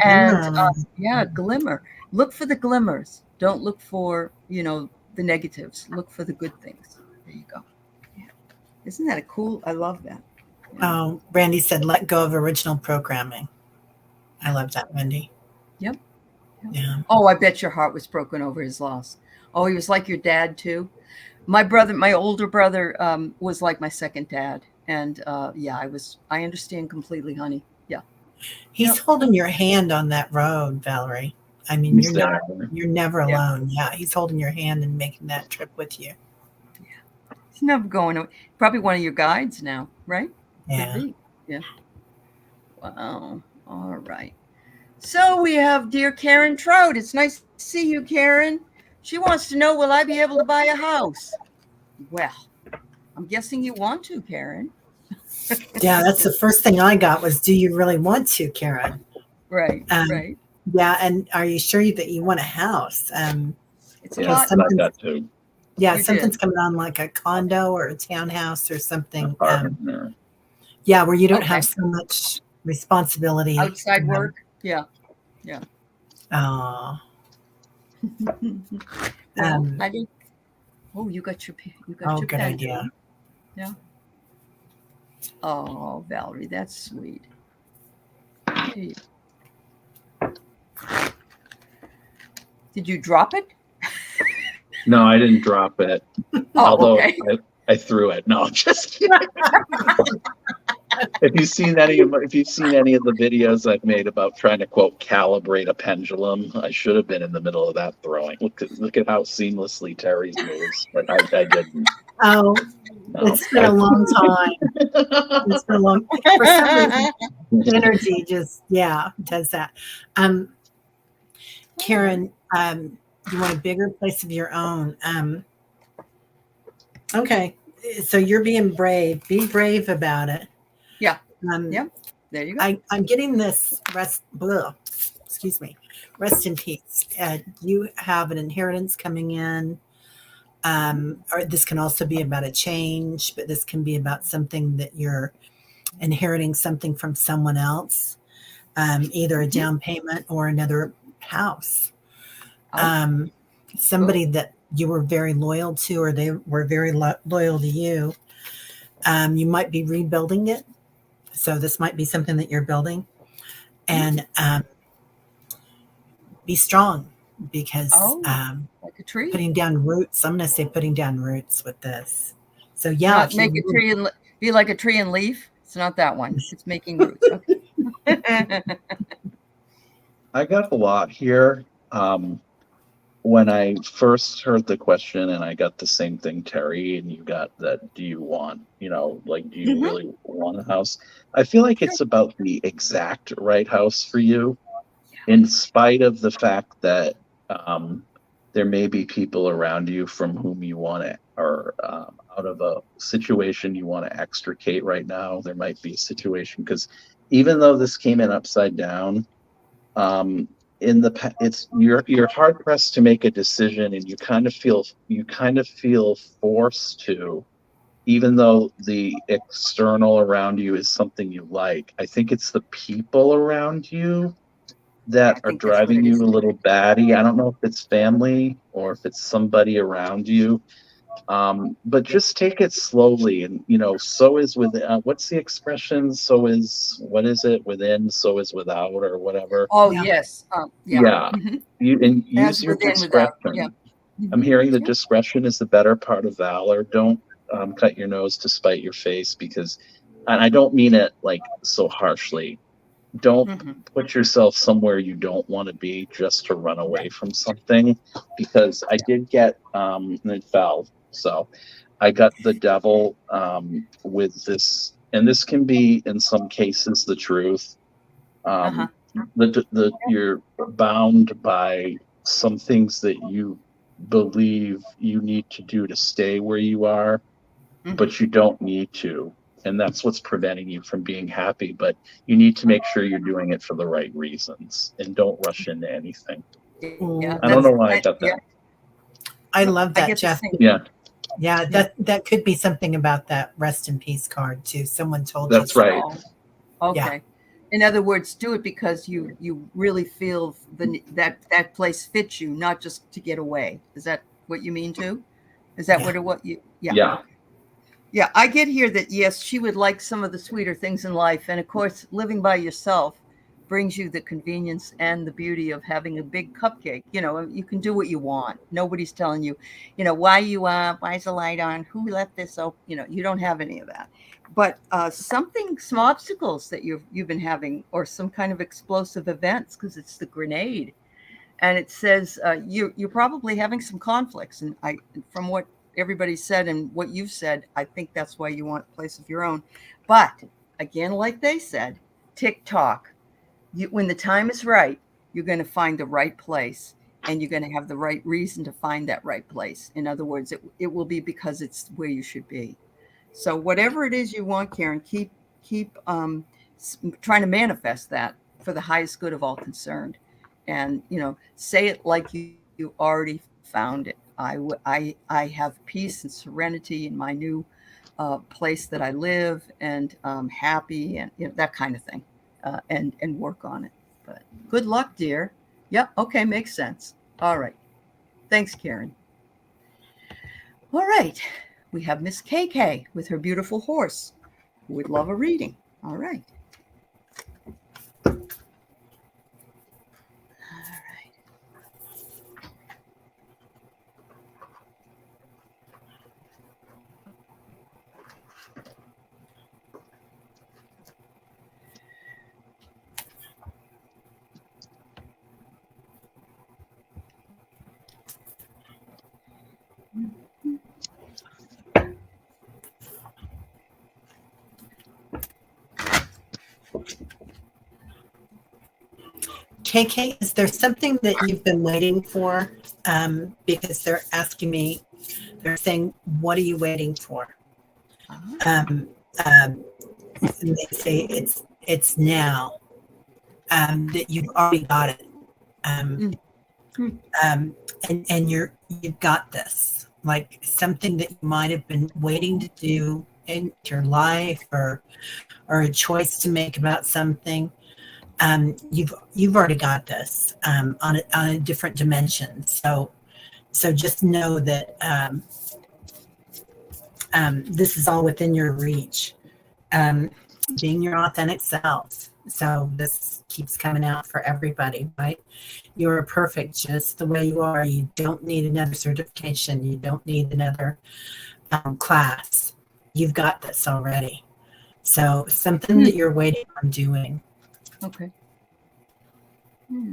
And glimmer. yeah, glimmer. Look for the glimmers. Don't look for, the negatives. Look for the good things. There you go. Yeah. Isn't that a cool? I love that. Yeah. Oh, Randy said, let go of original programming. I love that, Wendy. Yep. Yeah. Oh, I bet your heart was broken over his loss. Oh, he was like your dad too. My older brother, was like my second dad. And yeah, I understand completely, honey. Yeah. He's Yep. holding your hand on that road, Valerie. I mean, He's there. you're never Yeah. alone. Yeah, he's holding your hand and making that trip with you. Yeah. He's never going away. Probably one of your guides now, right? Yeah. Could be. Yeah. Wow. All right. So we have dear Karen Trout. It's nice to see you, Karen. She wants to know, will I be able to buy a house? Well, I'm guessing you want to, Karen. Yeah, that's the first thing I got was, do you really want to, Karen? Right, right. Yeah, and are you sure that you want a house? It's a Yeah, lot. I got that too. Yeah, You something's did. coming on like a condo or a townhouse or something. Apartment. Yeah, where you don't Okay. have so much responsibility. Outside work. Yeah, yeah. Oh, Well, I did. Oh, you got your good pen. idea. Yeah. Oh, Valerie, that's sweet. Hey. Did you drop it? No, I didn't drop it. Oh, Although okay. I threw it. No, just kidding. If you've seen any of the videos I've made about trying to quote calibrate a pendulum, I should have been in the middle of that throwing. Look at how seamlessly Terry's moves, but I didn't. Oh, No. it's been a long time. It's been a long. For some reason, energy just does that. Karen, you want a bigger place of your own. Okay, so you're being brave. Be brave about it. Yeah. Yep. There you go. I'm getting this rest. Excuse me. Rest in peace. You have an inheritance coming in. Or this can also be about a change, but this can be about something that you're inheriting something from someone else, either a down payment or another house. Somebody that you were very loyal to, or they were very loyal to you. You might be rebuilding it. So this might be something that you're building, and be strong because like a tree. Putting down roots. I'm going to say putting down roots with this. So Not make a tree and be like a tree and leaf. It's not that one. It's making roots. Okay. I got a lot here. When I first heard the question, and I got the same thing, Terry, and you got that, do you want, do you really want a house? I feel like it's about the exact right house for you, in spite of the fact that there may be people around you from whom you want to, or out of a situation you want to extricate right now. There might be a situation, because even though this came in upside down, it's you're hard pressed to make a decision, and you kind of feel forced to, even though the external around you is something you like. I think it's the people around you that I are think that's what driving it you is. a little batty. I don't know if it's family or if it's somebody around you. But just take it slowly, and so is with what's the expression? So is, what is it, within, so is without, or whatever. Oh, Yeah. yes. Yeah. Yeah, and use As your within, without. Yeah. discretion. I'm hearing that Yeah. discretion is the better part of valor. Don't cut your nose to spite your face, because, and I don't mean it like so harshly. Don't put yourself somewhere you don't want to be just to run away from something, because I did get and it fell. So I got the devil with this, and this can be in some cases the truth. Uh-huh. You're bound by some things that you believe you need to do to stay where you are, but you don't need to. And that's what's preventing you from being happy. But you need to make sure you're doing it for the right reasons, and don't rush into anything. Yeah. I don't Ooh, know why I got Yeah. that. I love I that, get the Jeff. same. Yeah, Yeah, that could be something about that rest in peace card too. Someone told you that's so. right. Oh, okay. In other words, do it because you really feel that place fits you, not just to get away. Is that what you mean too? Is that Yeah. what you? Yeah. Yeah. Okay. Yeah, I get here that yes, she would like some of the sweeter things in life, and of course, living by yourself brings you the convenience and the beauty of having a big cupcake. You can do what you want. Nobody's telling you, why you why's the light on? Who left this open? You don't have any of that. But some obstacles that you've been having, or some kind of explosive events, because it's the grenade, and it says you're probably having some conflicts. And from what everybody said and what you've said, I think that's why you want a place of your own. But again, like they said, TikTok. When the time is right, you're going to find the right place, and you're going to have the right reason to find that right place. In other words, it will be because it's where you should be. So whatever it is you want, Karen, keep trying to manifest that for the highest good of all concerned, and say it like you already found it. I have peace and serenity in my new place that I live, and happy, and that kind of thing, and work on it. But good luck, dear. Yep. Okay, makes sense. All right. Thanks, Karen. All right. We have Miss KK with her beautiful horse, who would love a reading. All right. All right. KK, is there something that you've been waiting for? Because they're asking me, they're saying, what are you waiting for? Um, um, and they say it's now, that you've already got it. And you've got this, like something that you might have been waiting to do in your life, or a choice to make about something. You've already got this, on a different dimension. So just know that this is all within your reach. Being your authentic self. So this keeps coming out for everybody, right? You're perfect just the way you are. You don't need another certification. You don't need another class. You've got this already. So something that you're waiting on doing. Okay.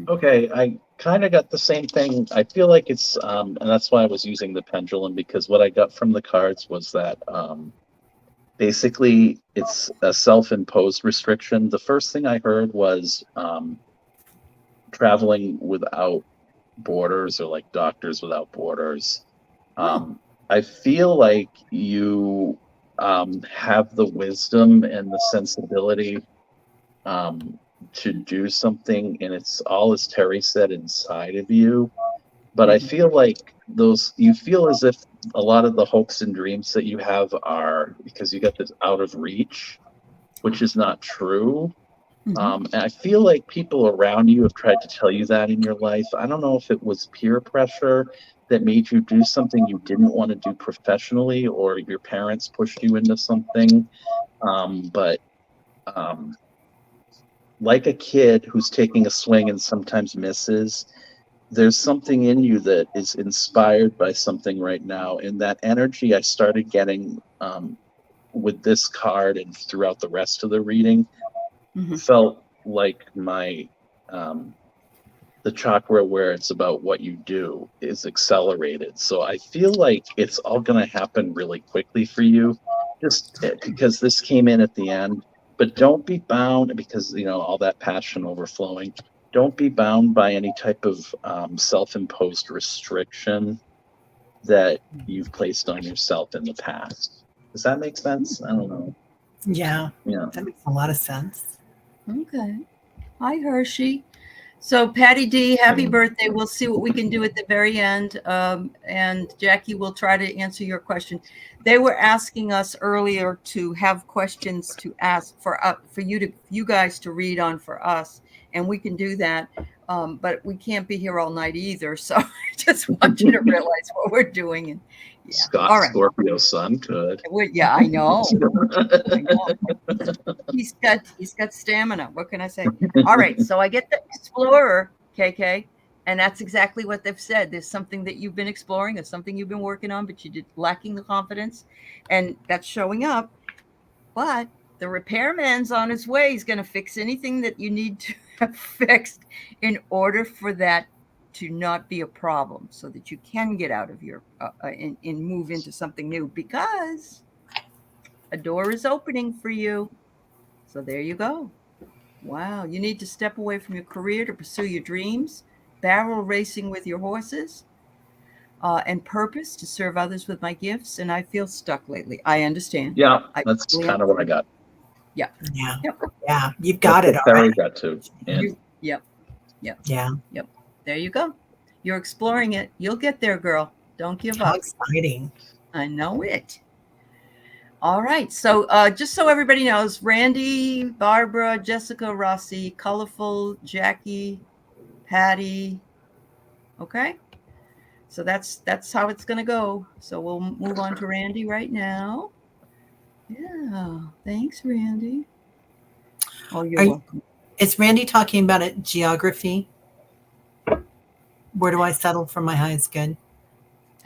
Okay, I kind of got the same thing. I feel like it's and that's why I was using the pendulum, because what I got from the cards was that basically it's a self-imposed restriction. The first thing I heard was traveling without borders, or like Doctors Without Borders. I feel like you have the wisdom and the sensibility to do something, and it's all, as Terry said, inside of you. But I feel like you feel as if a lot of the hopes and dreams that you have are because you got this out of reach, which is not true. And I feel like people around you have tried to tell you that in your life. I don't know if it was peer pressure that made you do something you didn't want to do professionally, or your parents pushed you into something. But like a kid who's taking a swing and sometimes misses, there's something in you that is inspired by something right now. And that energy I started getting with this card and throughout the rest of the reading felt like my the chakra where it's about what you do is accelerated. So I feel like it's all going to happen really quickly for you, just because this came in at the end. But don't be bound, because all that passion overflowing. Don't be bound by any type of self-imposed restriction that you've placed on yourself in the past. Does that make sense? I don't know. Yeah, Yeah. that makes a lot of sense. Okay. Hi, Hershey. So, Patty D, happy birthday. We'll see what we can do at the very end. And Jackie will try to answer your question. They were asking us earlier to have questions to ask for you guys to read on for us, and we can do that. But we can't be here all night either. So I just want you to realize what we're doing. And yeah. Scott, all right. Scorpio sun could. Yeah, I know. I know. He's got stamina. What can I say? All right. So I get the Explorer, KK, and that's exactly what they've said. There's something that you've been exploring, or something you've been working on, but you lacking the confidence, and that's showing up. But the repairman's on his way. He's going to fix anything that you need to have fixed in order for that to not be a problem, so that you can get out of your and move into something new, because a door is opening for you. So there you go. Wow. You need to step away from your career to pursue your dreams, barrel racing with your horses, and purpose to serve others with my gifts. And I feel stuck lately. I understand. Yeah, that's kind of what I got. Yeah. Yeah. Yep. Yeah. You've got it all right. Got to. Yep. Yeah. Yep. There you go. You're exploring it. You'll get there, girl. Don't give How up. exciting. I know it. All right. So just so everybody knows, Randy, Barbara, Jessica, Rossy, Colorful, Jackie, Patty. Okay. So that's how it's going to go. So we'll move on to Randy right now. Yeah. Thanks, Randy. Oh, you're welcome. Is Randy talking about it? Geography? Where do I settle for my highest good?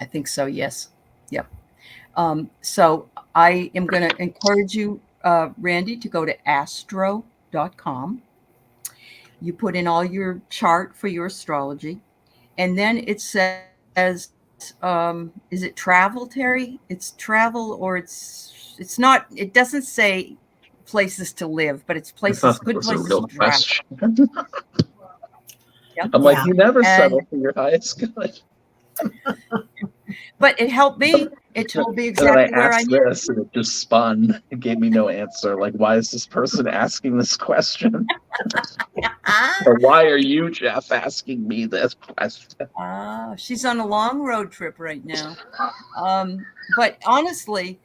I think so. Yes. Yep. So I am going to encourage you, Randy, to go to astro.com. You put in all your chart for your astrology, and then it says, is it travel, Terry? It's travel, or it's not. It doesn't say places to live, but it's places, good places to travel. Yep. I'm like, you never settle for your highest good. But it helped me. It told me exactly where I needed. This, and it just spun. It gave me no answer. Like, why is this person asking this question? Or why are you, Jeff, asking me this question? She's on a long road trip right now. But honestly,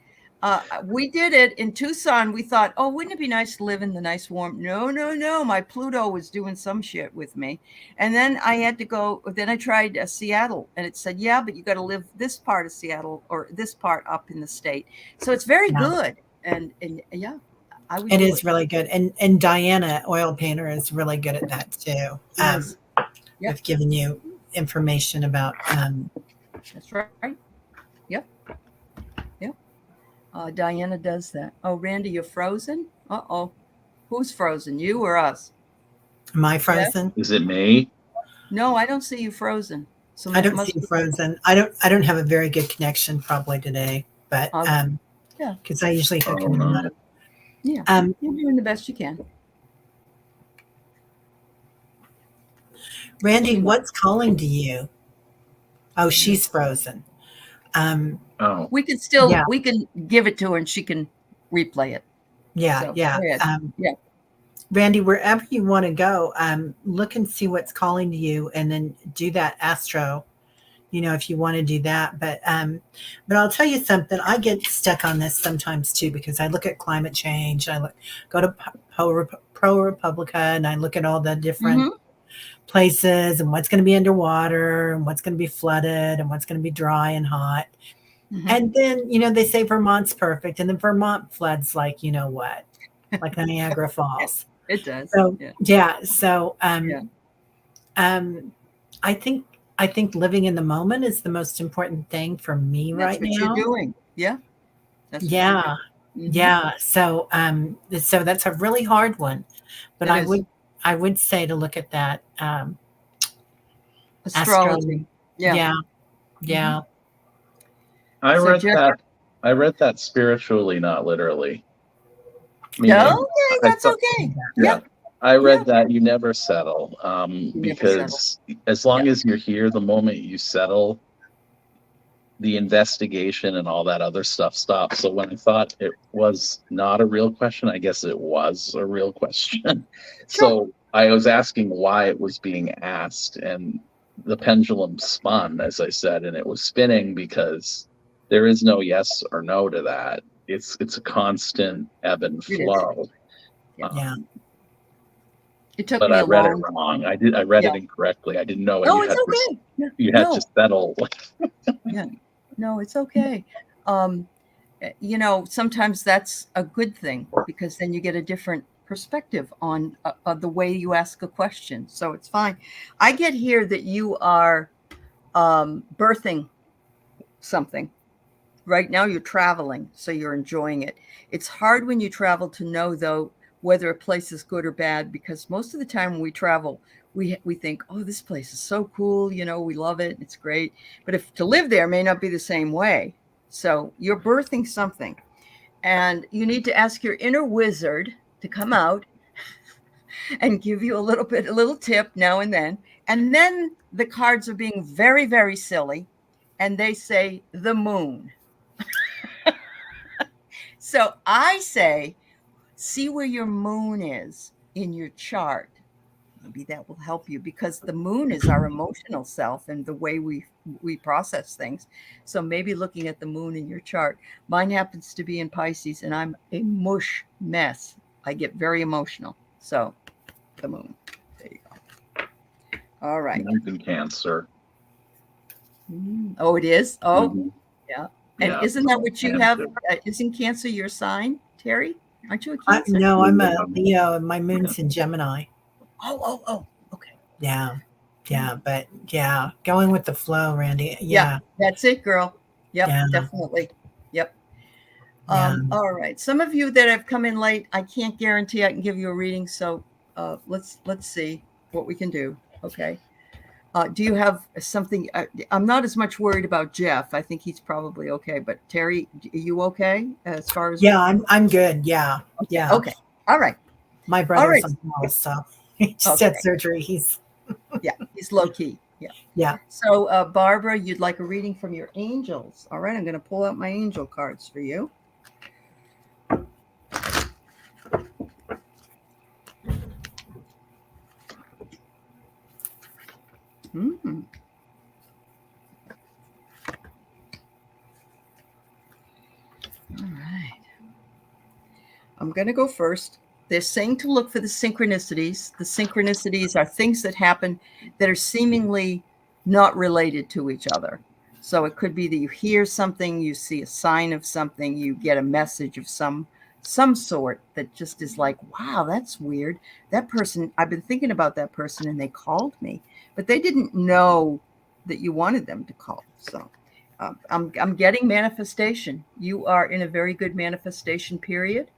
we did it in Tucson. We thought, oh, wouldn't it be nice to live in the nice warm? No. My Pluto was doing some shit with me. And then I had to go. Then I tried Seattle, and it said, yeah, but you got to live this part of Seattle or this part up in the state. So it's very good. And yeah, I would. It is really good. And Diana, oil painter, is really good at that too. Yes. With giving you information about. That's right. Yep. Diana does that. Oh, Randy, you're frozen? Uh-oh. Who's frozen? You or us? Am I frozen? Is it me? No, I don't see you frozen. So I don't see you frozen. I don't have a very good connection probably today, but yeah, because I usually hook in and out. Yeah, you're doing the best you can. Randy, what's calling to you? Oh, she's frozen. We can still we can give it to her and she can replay it. Yeah, so, yeah. Randy, wherever you want to go, look and see what's calling to you, and then do that astro. If you want to do that, but I'll tell you something. I get stuck on this sometimes too because I look at climate change. Go to ProRepublica, and I look at all the different places and what's going to be underwater and what's going to be flooded and what's going to be dry and hot. And then, they say Vermont's perfect, and then Vermont floods like, what? Like Niagara Falls. It does. So, yeah. So, I think living in the moment is the most important thing for me right now. That's what you're doing. Yeah. Yeah. Yeah. So, so that's a really hard one, but I would say to look at that, astrology. Yeah. Yeah. I read that spiritually, not literally. No, that's okay. Yeah. I read that you never settle, because as long as you're here, the moment you settle, the investigation and all that other stuff stops. So when I thought it was not a real question, I guess it was a real question. So I was asking why it was being asked, and the pendulum spun, as I said, and it was spinning because there is no yes or no to that. It's a constant ebb and flow. Yeah. It took but me I read it wrong. I read it incorrectly. I didn't know you had to settle. Yeah. No, it's okay. Sometimes that's a good thing because then you get a different perspective on the way you ask a question. So it's fine. I get here that you are birthing something. Right now you're traveling, so you're enjoying it. It's hard when you travel to know, though, whether a place is good or bad, because most of the time when we travel, we think, oh, this place is so cool. We love it. It's great. But if to live there may not be the same way. So you're birthing something, and you need to ask your inner wizard to come out and give you a little tip now and then. And then the cards are being very, very silly, and they say the moon. So I say, see where your moon is in your chart. Maybe that will help you, because the moon is our emotional self and the way we process things. So maybe looking at the moon in your chart. Mine happens to be in Pisces, and I'm a mush mess. I get very emotional. So the moon. There you go. All right. Mine's in Cancer. Oh, it is? Oh, yeah. And isn't that what you have? Isn't Cancer your sign, Terry? Aren't you a Cancer? No, I'm a Leo, and my moon's in Gemini. Oh, okay. Yeah, but going with the flow, Randy. Yeah, that's it, girl. Yep, definitely. Yep. All right. Some of you that have come in late, I can't guarantee I can give you a reading. So let's see what we can do. Okay. Do you have something? I'm not as much worried about Jeff. I think he's probably okay. But Terry, are you okay as far as? Yeah, I'm good. Yeah. Okay. Yeah. Okay. All right. My brother's on house, so he just had surgery. He's low key. Yeah. Yeah. So Barbara, you'd like a reading from your angels. All right. I'm going to pull out my angel cards for you. All right. I'm going to go first. They're saying to look for the synchronicities. The synchronicities are things that happen that are seemingly not related to each other. So it could be that you hear something, you see a sign of something, you get a message of some sort that just is like, wow, that's weird. That person, I've been thinking about that person and they called me, but they didn't know that you wanted them to call. So I'm getting manifestation. You are in a very good manifestation period.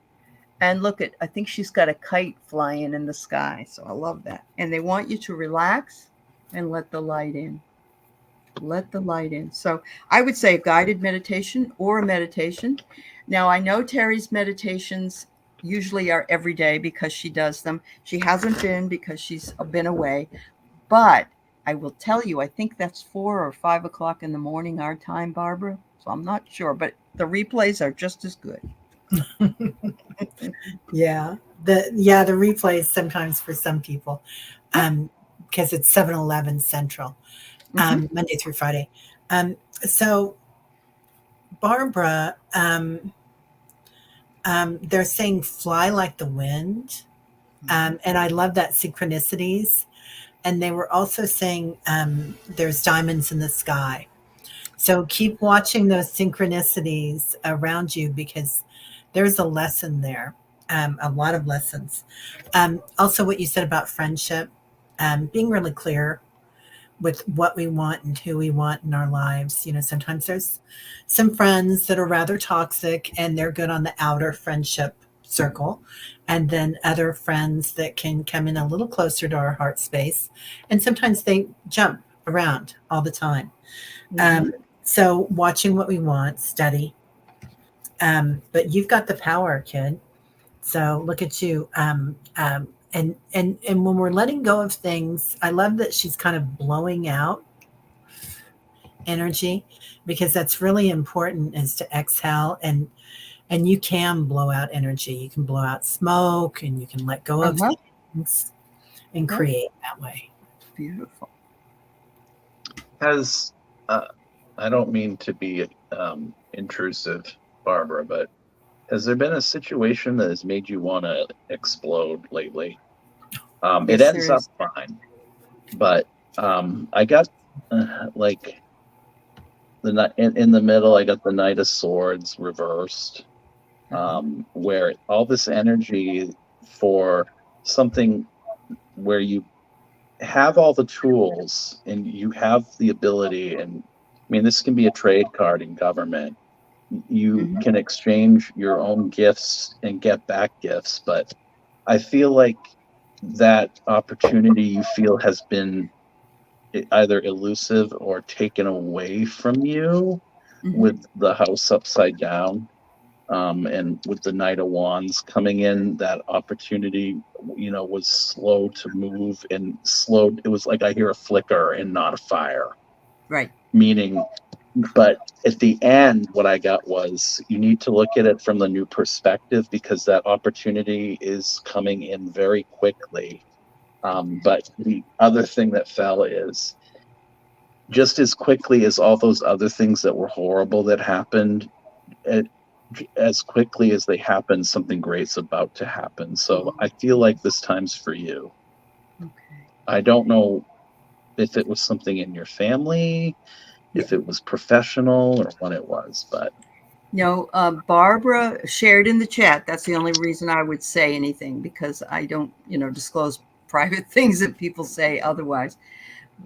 And look I think she's got a kite flying in the sky. So I love that. And they want you to relax and let the light in. Let the light in. So I would say a guided meditation or a meditation. Now, I know Terry's meditations usually are every day because she does them. She hasn't been because she's been away. But I will tell you, I think that's 4 or 5 o'clock in the morning, our time, Barbara. So I'm not sure, but the replays are just as good. Yeah. the replays sometimes for some people, because it's 7-Eleven Central, Monday through Friday. So Barbara, they're saying fly like the wind. And I love that synchronicities. And they were also saying there's diamonds in the sky. So keep watching those synchronicities around you because there's a lesson there, a lot of lessons. Also, what you said about friendship, being really clear with what we want and who we want in our lives. Sometimes there's some friends that are rather toxic and they're good on the outer friendship circle. And then other friends that can come in a little closer to our heart space. And sometimes they jump around all the time. So watching what we want, study. But you've got the power, kid. So look at you. And when we're letting go of things, I love that she's kind of blowing out energy because that's really important is to exhale and you can blow out energy. You can blow out smoke and you can let go of things and create that way. Beautiful. I don't mean to be intrusive, Barbara, but has there been a situation that has made you want to explode lately? It ends up fine, but I got like in the middle, I got the Knight of Swords reversed, where all this energy for something where you have all the tools and you have the ability, and I mean, this can be a trade card in government. You can exchange your own gifts and get back gifts, but I feel like that opportunity you feel has been either elusive or taken away from you with the house upside down. And with the Knight of Wands coming in, that opportunity, was slow to move and slowed. It was like I hear a flicker and not a fire. Right. Meaning, but at the end, what I got was you need to look at it from the new perspective because that opportunity is coming in very quickly. But the other thing that fell is just as quickly as all those other things that were horrible that happened, as quickly as they happen, something great's about to happen. So I feel like this time's for you. Okay. I don't know if it was something in your family, if it was professional or what it was, but Barbara shared in the chat. That's the only reason I would say anything because I don't, disclose private things that people say otherwise.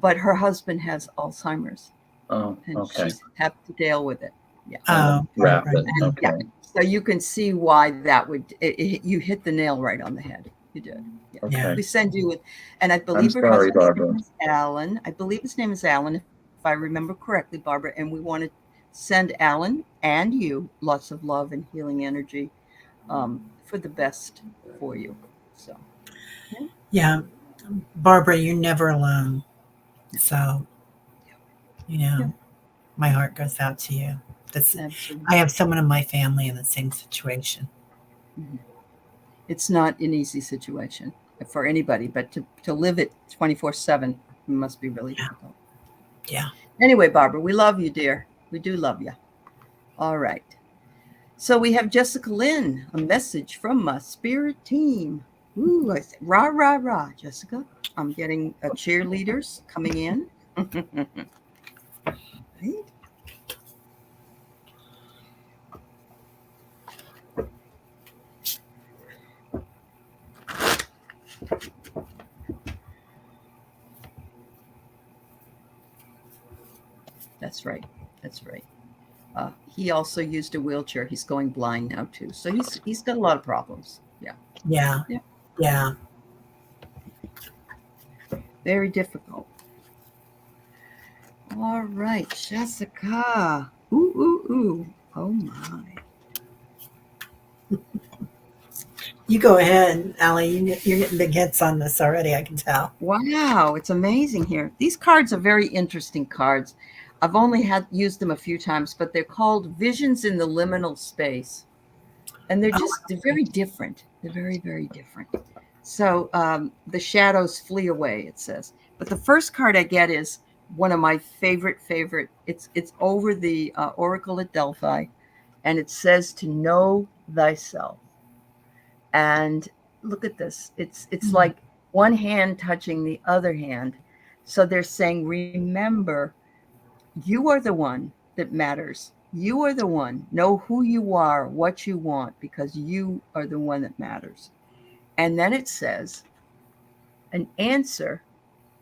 But her husband has Alzheimer's. Oh, and okay. She's have to deal with it. Yeah. Rapid. Okay. Yeah. So you can see why that would you hit the nail right on the head. You did. Yeah. Okay. We send you, and I believe her husband's name is Alan. I believe his name is Alan, if I remember correctly, Barbara. And we want to send Alan and you lots of love and healing energy for the best for you. So. Yeah. Barbara, you're never alone. So, my heart goes out to you. I have someone in my family in the same situation. It's not an easy situation for anybody, but to live it 24/7 must be really difficult. Yeah. Anyway, Barbara, we love you, dear. We do love you. All right. So we have Jessica Lynn, a message from my spirit team. Ooh, I say, rah, rah, rah, Jessica. I'm getting cheerleaders coming in. Right? That's right. That's right. He also used a wheelchair. He's going blind now too. So he's got a lot of problems. Yeah. Yeah. Yeah. Yeah. Very difficult. All right, Jessica. Ooh, ooh, ooh. Oh my. You go ahead, Allie. You're getting big hits on this already, I can tell. Wow, it's amazing here. These cards are very interesting cards. I've only used them a few times, but they're called Visions in the Liminal Space. And they're Oh, very different. They're very, very different. So the shadows flee away, it says. But the first card I get is one of my favorite. It's over the Oracle at Delphi, and it says to know thyself. And look at this. It's like one hand touching the other hand. So they're saying, remember, you are the one that matters. You are the one. Know who you are, what you want, because you are the one that matters. And then it says an answer,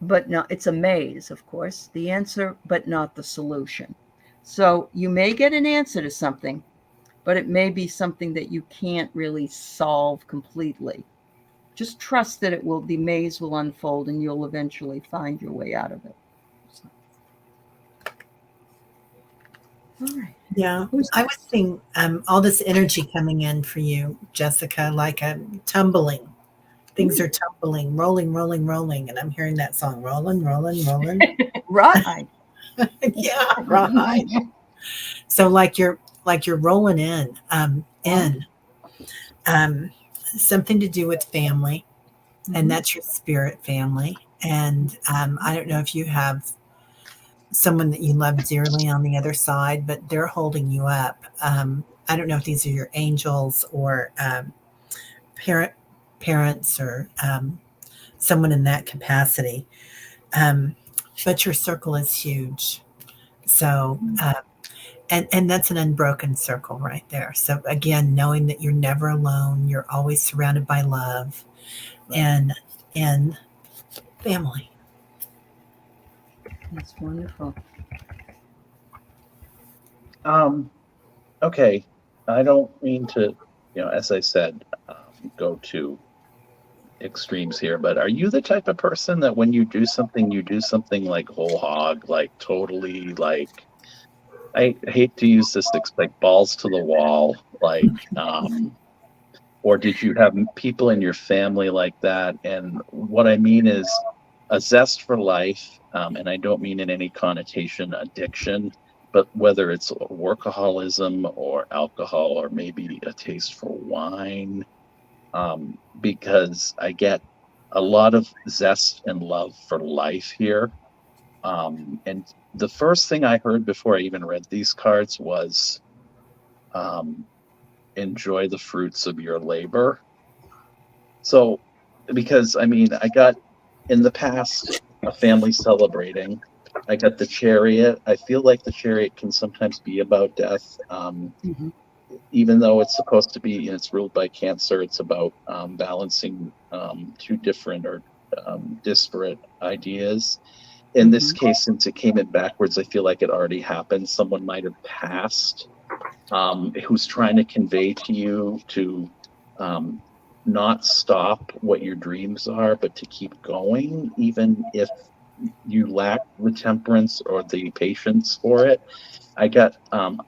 but not, it's a maze, of course, the answer, but not the solution. So you may get an answer to something, but it may be something that you can't really solve completely. Just trust that the maze will unfold and you'll eventually find your way out of it. So, all right. yeah. Who's I was seeing all this energy coming in for you, Jessica, like a tumbling. Things are tumbling, rolling, rolling, rolling. And I'm hearing that song, rolling, rolling, rolling. right? Yeah, right. So like you're rolling in um, something to do with family, and that's your spirit family. And I don't know if you have someone that you love dearly on the other side, but they're holding you up. I don't know if these are your angels or parent parents or someone in that capacity. Um, but your circle is huge. So and that's an unbroken circle right there. So again, knowing that you're never alone, you're always surrounded by love and family. That's wonderful. Okay. I don't mean to, as I said, go to extremes here, but are you the type of person that when you do something like whole hog, like totally, like, I hate to use this, like balls to the wall, like, or did you have people in your family like that? And what I mean is a zest for life, and I don't mean in any connotation addiction, but whether it's workaholism or alcohol or maybe a taste for wine, because I get a lot of zest and love for life here. And the first thing I heard before I even read these cards was um, enjoy the fruits of your labor. So, because I mean, I got in the past a family celebrating. I got the chariot. I feel like the chariot can sometimes be about death. Mm-hmm. Even though it's supposed to be, it's ruled by Cancer, it's about balancing two different or disparate ideas. In this Mm-hmm. case, since it came in backwards, I feel like it already happened. Someone might have passed, who's trying to convey to you to um, not stop what your dreams are, but to keep going, even if you lack the temperance or the patience for it. I got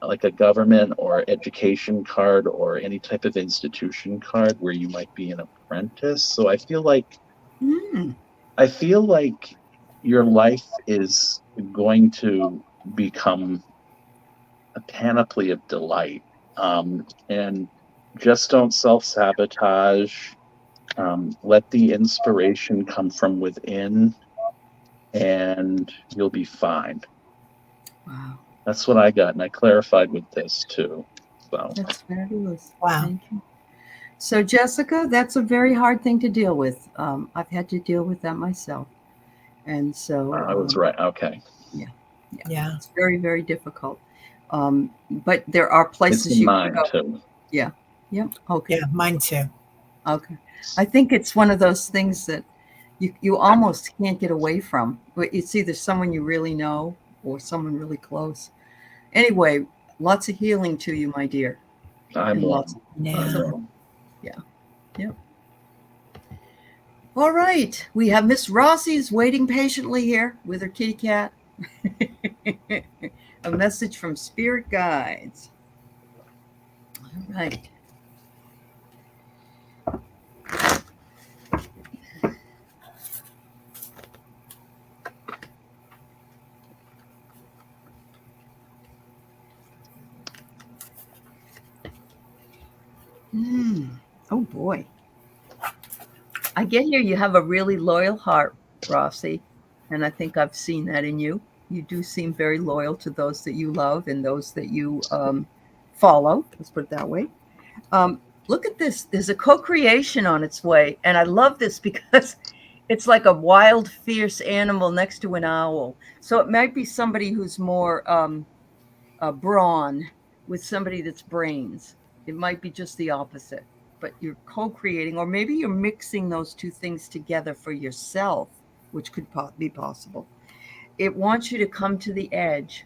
like a government or education card or any type of institution card where you might be an apprentice. So Mm. I feel like your life is going to become a panoply of delight. And just don't self sabotage. Let the inspiration come from within, and you'll be fine. Wow. That's what I got, and I clarified with this too. So That's fabulous. Wow. Thank you. So, Jessica, that's a very hard thing to deal with. I've had to deal with that myself. And so, I was right. Okay, yeah, yeah, Yeah. it's very, very difficult. But there are it's places in you can mine go. too. Yeah, yeah, okay, Yeah, mine too. okay. I think it's one of those things that you almost can't get away from. It's either someone you really know or someone really close. Anyway, lots of healing to you, my dear, I'm and lots, one. lots I'm of Yeah. one. yeah, yeah. All right, we have Miss Rossi's waiting patiently here with her kitty cat. A message from spirit guides. All right. Oh boy. I get here you have a really loyal heart, Rossy, and I think I've seen that in you. You do seem very loyal to those that you love and those that you follow. Let's put it that way. Look at this. There's a co-creation on its way, and I love this because it's like a wild, fierce animal next to an owl. So it might be somebody who's more brawn with somebody that's brains. It might be just the opposite, but you're co-creating, or maybe you're mixing those two things together for yourself, which could be possible. It wants you to come to the edge.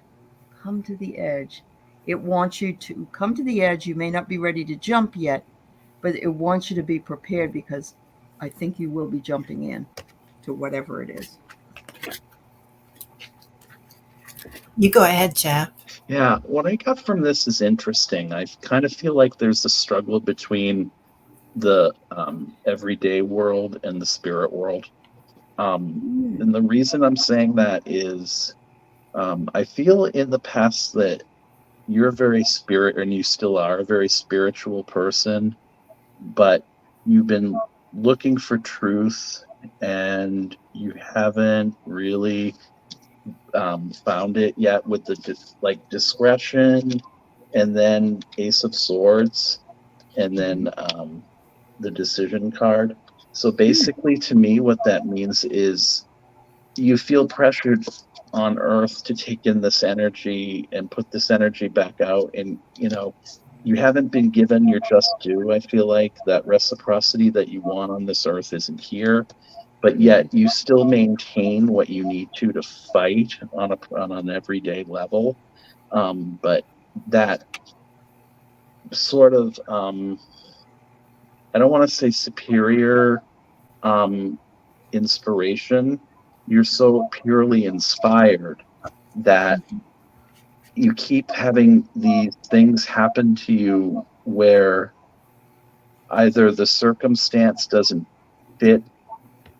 Come to the edge. It wants you to come to the edge. You may not be ready to jump yet, but it wants you to be prepared because I think you will be jumping in to whatever it is. You go ahead, Jeff. Yeah, what I got from this is interesting. I kind of feel like there's a struggle between the everyday world and the spirit world. And the reason I'm saying that is I feel in the past that you're very and you still are a very spiritual person, but you've been looking for truth and you haven't really found it yet with the discretion, and then Ace of Swords, and then the decision card. So basically, to me, what that means is you feel pressured on Earth to take in this energy and put this energy back out, and you haven't been given your just due. I feel like that reciprocity that you want on this Earth isn't here, but yet you still maintain what you need to fight on an everyday level. But that sort of I don't want to say superior inspiration. You're so purely inspired that you keep having these things happen to you where either the circumstance doesn't fit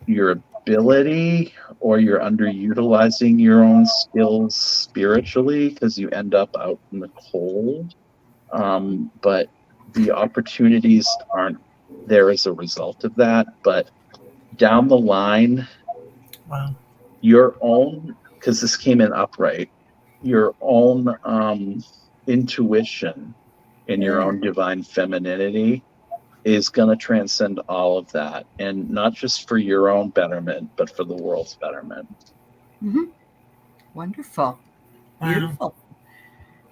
your ability or you're underutilizing your own skills spiritually because you end up out in the cold. But the opportunities aren't there as a result of that. But down the line, Wow. your own, because this came in upright, your own intuition and your own divine femininity is going to transcend all of that, and not just for your own betterment, but for the world's betterment. Mm-hmm. Wonderful. Wow. Beautiful.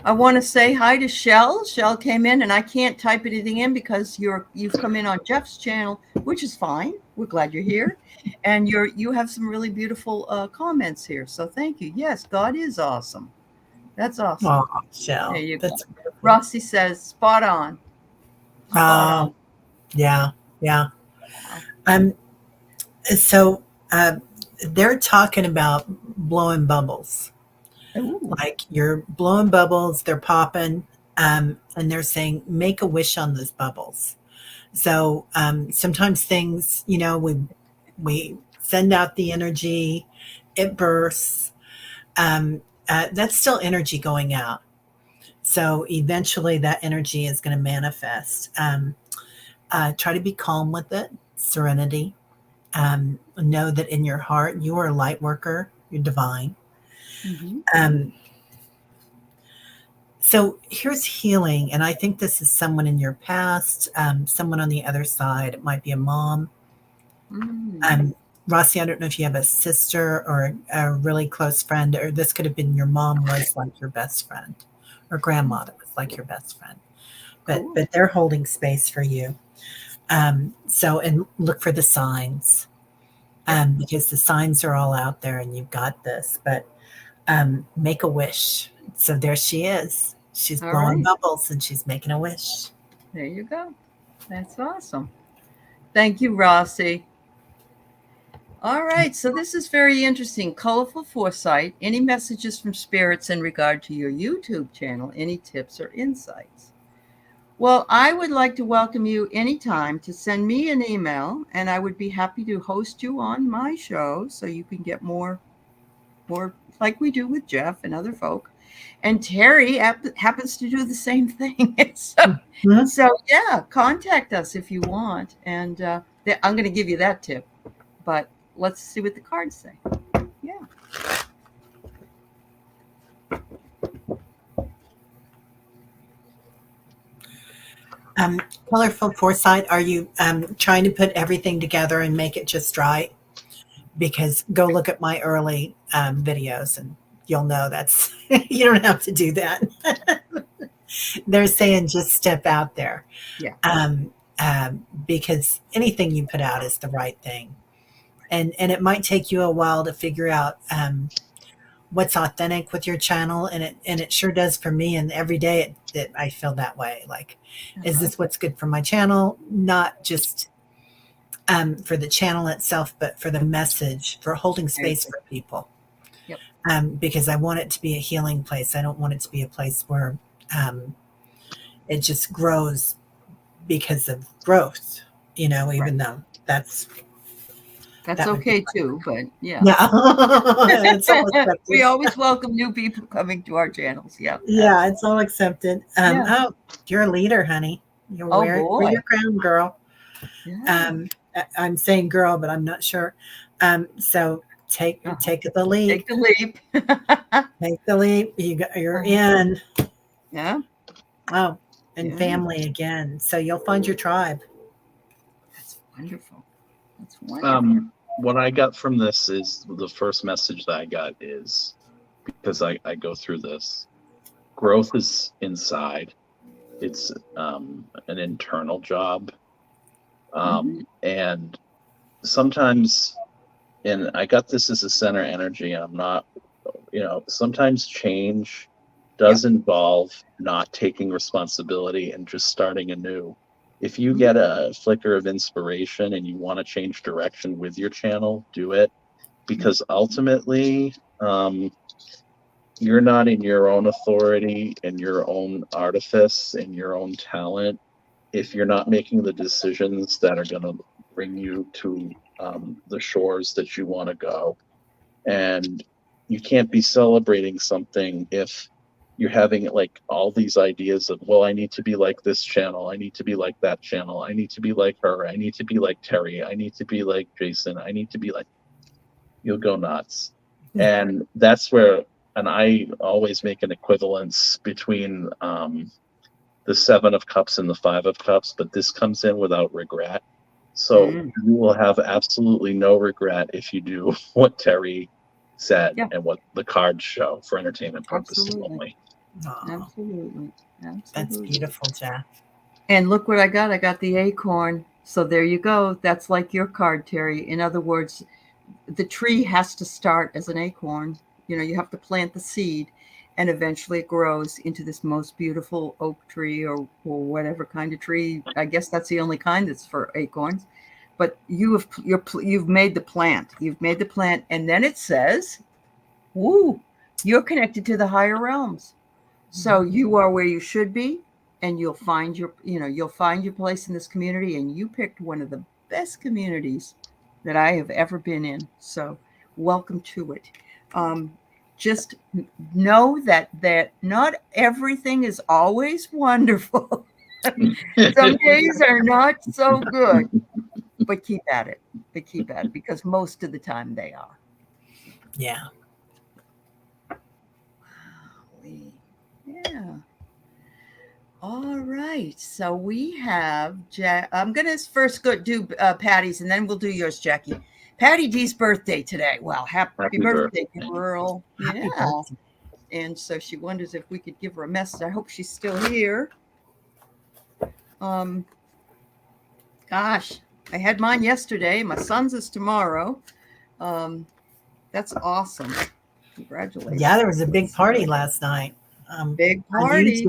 I want to say hi to Shell. Shell came in, and I can't type anything in because you've come in on Jeff's channel, which is fine. We're glad you're here, and you have some really beautiful comments here. So thank you. Yes, God is awesome. That's awesome. Oh, Shell. There you That's go. Rossy says, spot on. Spot on. Yeah. So they're talking about blowing bubbles. Ooh. Like you're blowing bubbles, they're popping, and they're saying, make a wish on those bubbles. So sometimes things, we send out the energy, it bursts. That's still energy going out. So eventually that energy is going to manifest. Try to be calm with it, serenity. Know that in your heart, you are a light worker, you're divine. Mm-hmm. So here's healing, and I think this is someone in your past, someone on the other side. It might be a mom. Rossy, I don't know if you have a sister or a really close friend, or this could have been your mom was like your best friend, or grandma that was like your best friend. But they're holding space for you. So, and look for the signs, because the signs are all out there and you've got this, but make a wish. So there she is. She's blowing bubbles and she's making a wish. There you go. That's awesome. Thank you, Rossy. All right. So this is very interesting. Colorful Foresight. Any messages from spirits in regard to your YouTube channel? Any tips or insights? Well, I would like to welcome you anytime to send me an email, and I would be happy to host you on my show so you can get more like we do with Jeff and other folk. And Terry happens to do the same thing. So yeah, contact us if you want. And I'm going to give you that tip. But let's see what the cards say. Yeah. Colorful Foresight, are you trying to put everything together and make it just right? Because go look at my early videos and you'll know that's, you don't have to do that. They're saying just step out there. Yeah. Because anything you put out is the right thing. And it might take you a while to figure out what's authentic with your channel, and it sure does for me. And every day I feel that way. Like, is this what's good for my channel? Not just for the channel itself, but for the message, for holding space for people. Yep. Because I want it to be a healing place. I don't want it to be a place where it just grows because of growth. Even though that's okay too, but yeah. We always welcome new people coming to our channels. Yeah. Yeah, it's all accepted. Oh, you're a leader, honey. Wear your crown, girl. Yeah. I'm saying girl, but I'm not sure. So take the leap. Take the leap. Take the leap. You're in. Yeah. Oh, and family again. So you'll find your tribe. That's wonderful. That's wonderful. What I got from this is the first message that I got is, because I go through this, growth is inside. It's an internal job. And sometimes, and I got this as a center energy, and I'm not, sometimes change does involve not taking responsibility and just starting anew. If you get a flicker of inspiration and you want to change direction with your channel, do it. Because ultimately, you're not in your own authority and your own artifice and your own talent if you're not making the decisions that are going to bring you to the shores that you want to go. And you can't be celebrating something if you're having like all these ideas of, well, I need to be like this channel, I need to be like that channel, I need to be like her, I need to be like Terry, I need to be like Jason, I need to be like, you'll go nuts. And that's where, and I always make an equivalence between the 7 of Cups and the 5 of Cups, but this comes in without regret. So you will have absolutely no regret if you do what Terry said and what the cards show for entertainment purposes only. Absolutely. That's beautiful, Jeff. And look what I got. I got the acorn. So there you go. That's like your card, Terry. In other words, the tree has to start as an acorn. You have to plant the seed, and eventually it grows into this most beautiful oak tree or whatever kind of tree. I guess that's the only kind that's for acorns. But you've made the plant. You've made the plant, and then it says, "Woo, you're connected to the higher realms." So you are where you should be, and you'll find your place in this community. And you picked one of the best communities that I have ever been in. So welcome to it. Just know that not everything is always wonderful. Some days are not so good, but keep at it. Because most of the time they are. Yeah. Yeah. All right. So we have I'm going to first go do Patty's, and then we'll do yours, Jackie. Patty D's birthday today. Wow. Happy birthday, girl. Happy Yeah. birthday. And so she wonders if we could give her a message. I hope she's still here. Gosh, I had mine yesterday. My son's is tomorrow. That's awesome. Congratulations. Yeah, there was a big party last night. Big party.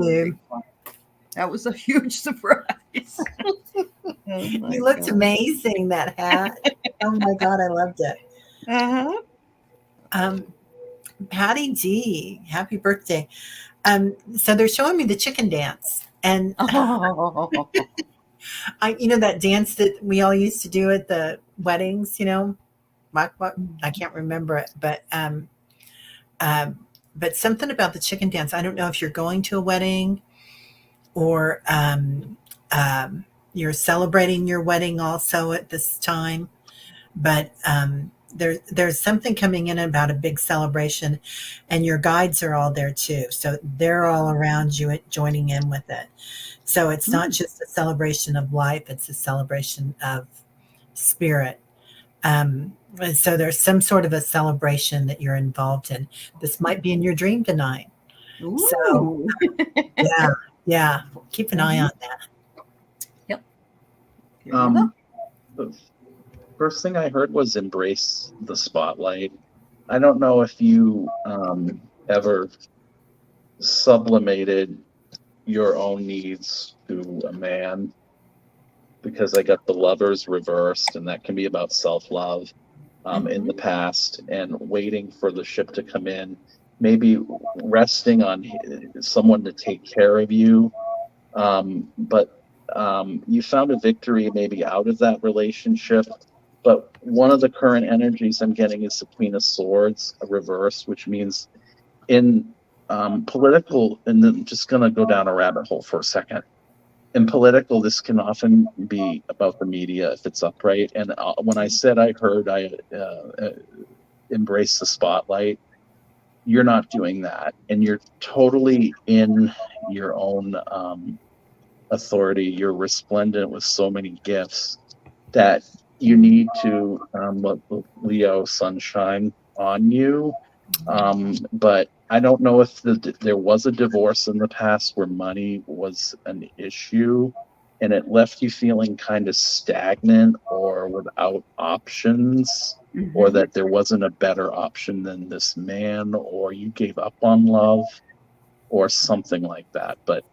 That was a huge surprise. You looked amazing, that hat. Oh my God, I loved it. Patty D, happy birthday. So they're showing me the chicken dance. And that dance that we all used to do at the weddings, I can't remember it, but But something about the chicken dance. I don't know if you're going to a wedding or you're celebrating your wedding also at this time. But there's something coming in about a big celebration, and your guides are all there too. So they're all around you, joining in with it. So it's not just a celebration of life; it's a celebration of spirit. And so there's some sort of a celebration that you're involved in. This might be in your dream tonight. So Ooh. yeah, keep an eye on that. Yep. Here you go. The first thing I heard was embrace the spotlight. I don't know if you ever sublimated your own needs to a man, because I got the lovers reversed, and that can be about self-love in the past, and waiting for the ship to come in, maybe resting on someone to take care of you. But you found a victory maybe out of that relationship. But one of the current energies I'm getting is the Queen of Swords, a reverse, which means in political, and then just going to go down a rabbit hole for a second. In political, this can often be about the media if it's upright. And when I said I heard I embrace the spotlight, you're not doing that. And you're totally in your own authority. You're resplendent with so many gifts that you need to let the Leo sunshine on you. But I don't know if there was a divorce in the past where money was an issue and it left you feeling kind of stagnant or without options, or that there wasn't a better option than this man, or you gave up on love or something like that. But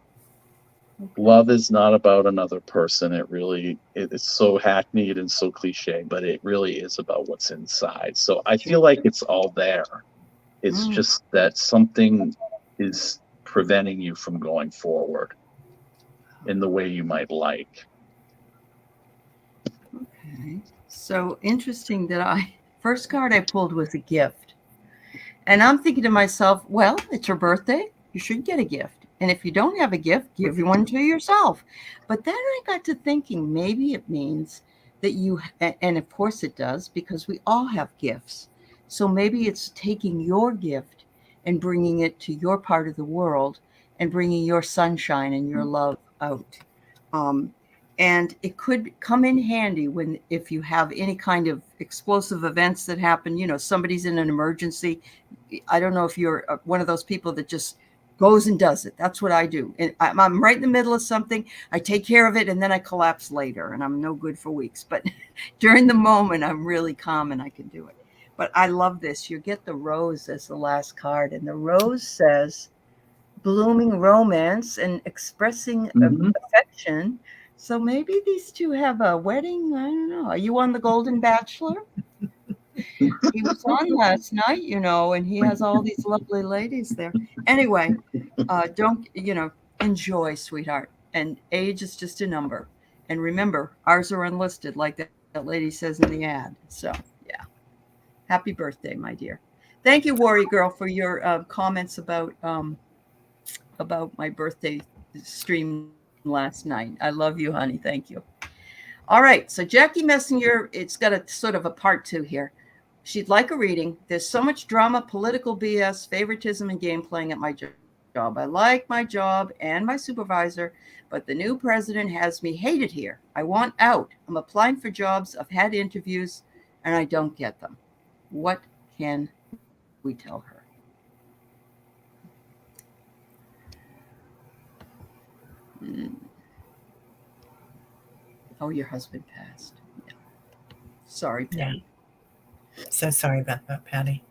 love is not about another person. It's so hackneyed and so cliche, but it really is about what's inside. So I feel like it's all there. It's just that something is preventing you from going forward in the way you might like. Okay. So interesting that first card I pulled was a gift. And I'm thinking to myself, well, it's your birthday. You should get a gift. And if you don't have a gift, give one to yourself. But then I got to thinking, maybe it means that and of course it does, because we all have gifts. So maybe it's taking your gift and bringing it to your part of the world and bringing your sunshine and your love out. And it could come in handy if you have any kind of explosive events that happen, somebody's in an emergency. I don't know if you're one of those people that just goes and does it. That's what I do. And I'm right in the middle of something. I take care of it and then I collapse later and I'm no good for weeks. But during the moment, I'm really calm and I can do it. But I love this. You get the rose as the last card. And the rose says blooming romance and expressing affection. So maybe these two have a wedding. I don't know. Are you on the Golden Bachelor? He was on last night, and he has all these lovely ladies there. Anyway, don't, enjoy, sweetheart. And age is just a number. And remember, ours are unlisted, like that lady says in the ad. So, yeah. Happy birthday, my dear. Thank you, Warrior Girl, for your comments about my birthday stream last night. I love you, honey. Thank you. All right. So Jackie Messenger, it's got a sort of a part 2 here. She'd like a reading. There's so much drama, political BS, favoritism, and game playing at my job. I like my job and my supervisor, but the new president has me hated here. I want out. I'm applying for jobs. I've had interviews, and I don't get them. What can we tell her? Oh, your husband passed. Yeah. Sorry, Patty. Yeah. So sorry about that, Patty.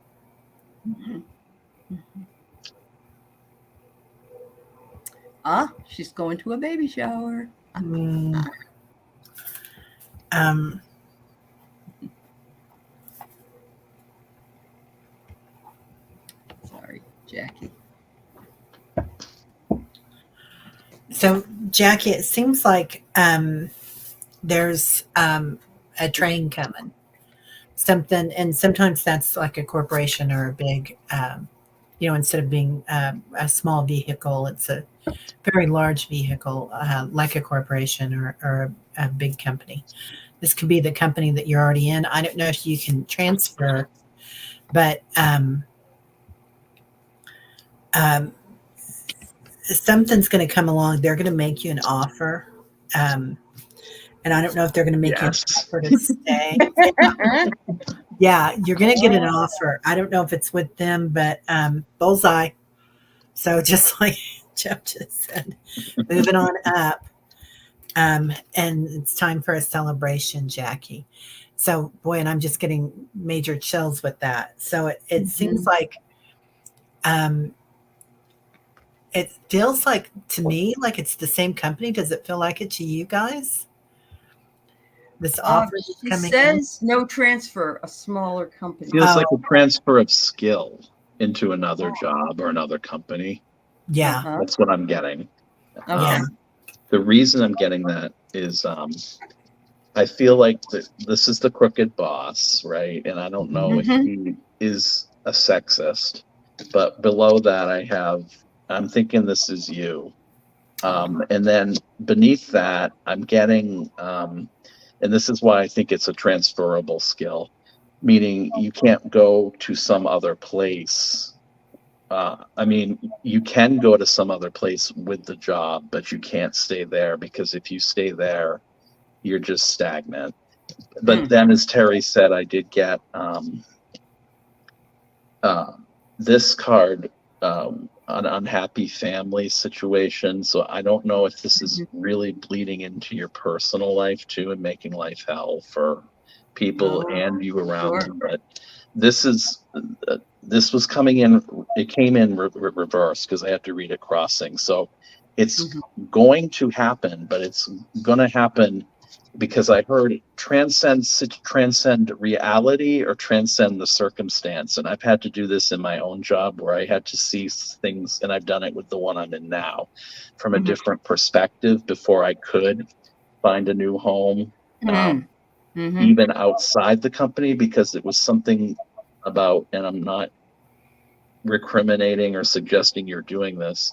She's going to a baby shower. Sorry, Jackie. So, Jackie, it seems like there's a train coming. Something, and sometimes that's like a corporation or a big instead of being a small vehicle, it's a very large vehicle, like a corporation or a big company. This could be the company that you're already in. I don't know if you can transfer, but um, something's going to come along. They're going to make you an offer. And I don't know if they're going to make you an Yes. offer to stay. Yeah, you're going to get an offer. I don't know if it's with them, but bullseye. So just like Jeff just said, moving on up. And it's time for a celebration, Jackie. So, boy, and I'm just getting major chills with that. So it seems like, it feels like to me like it's the same company. Does it feel like it to you guys? This offer that's She coming says no transfer, a smaller company. Feels like Oh. a transfer of skill into another job or another company. in? Yeah, That's what I'm getting. yeah. The reason I'm getting that is I feel like this is the crooked boss, right? And I don't know if he is a sexist, but below that I'm thinking this is you. And then beneath that, I'm getting, and this is why I think it's a transferable skill, meaning you can't go to some other place. I mean, you can go to some other place with the job, but you can't stay there because if you stay there, you're just stagnant. But then, as Terry said, I did get this card, an unhappy family situation. So I don't know if this is really bleeding into your personal life too and making life hell for people and you around you. But this was coming in. It came in reverse because I had to read it crossing. So it's going to happen, but it's going to happen because I heard transcend reality or transcend the circumstance. And I've had to do this in my own job where I had to see things, and I've done it with the one I'm in now, from a different perspective before I could find a new home, even outside the company, because it was something about, and I'm not recriminating or suggesting you're doing this.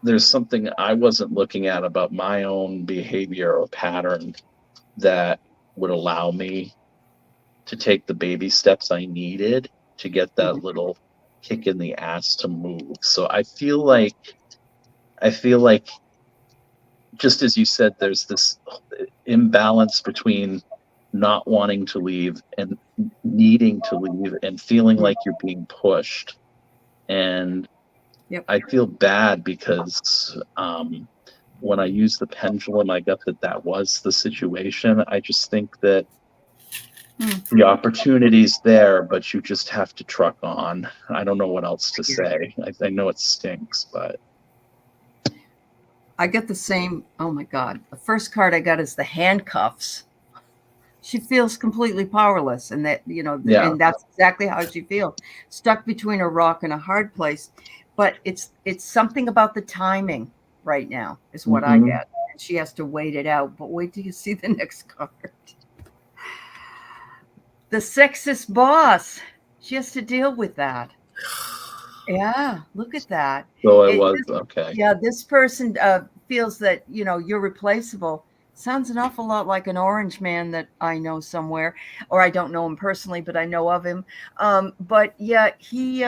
There's something I wasn't looking at about my own behavior or pattern that would allow me to take the baby steps I needed to get that little kick in the ass to move. So I feel like just as you said, there's this imbalance between not wanting to leave and needing to leave and feeling like you're being pushed. And I feel bad because when I use the pendulum, I got that was the situation. I just think that the opportunity's there, but you just have to truck on. I don't know what else to say. I know it stinks, but I get the same. Oh my God. The first card I got is the handcuffs. She feels completely powerless, and and that's exactly how she feels, stuck between a rock and a hard place. But it's something about the timing right now is what I get. And she has to wait it out. But wait till you see the next card. The sexist boss. She has to deal with that. Yeah, look at that. So it was okay. Yeah, this person feels that you're replaceable. Sounds an awful lot like an orange man that I know somewhere, or I don't know him personally, but I know of him. But yeah, he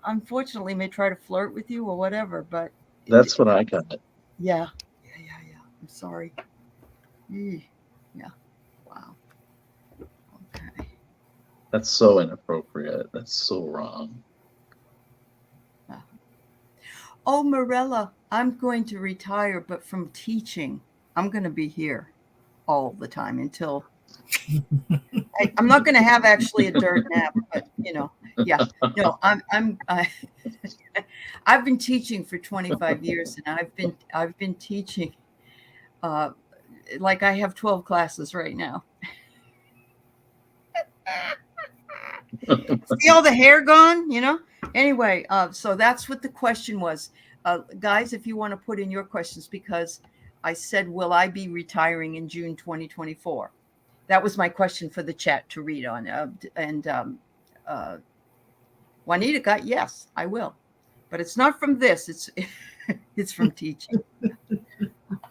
unfortunately may try to flirt with you or whatever. But that's what I got. Yeah. I'm sorry. Yeah. Wow. Okay. That's so inappropriate. That's so wrong. Oh, Morella, I'm going to retire, but from teaching, I'm going to be here all the time until I'm not going to have actually a dirt nap, but yeah, no, I've been teaching for 25 years, and I've been teaching, like I have 12 classes right now. See all the hair gone, Anyway, so that's what the question was. Guys, if you want to put in your questions, because I said, will I be retiring in June 2024? That was my question for the chat to read on. Juanita got yes, I will. But it's not from this. It's from teaching.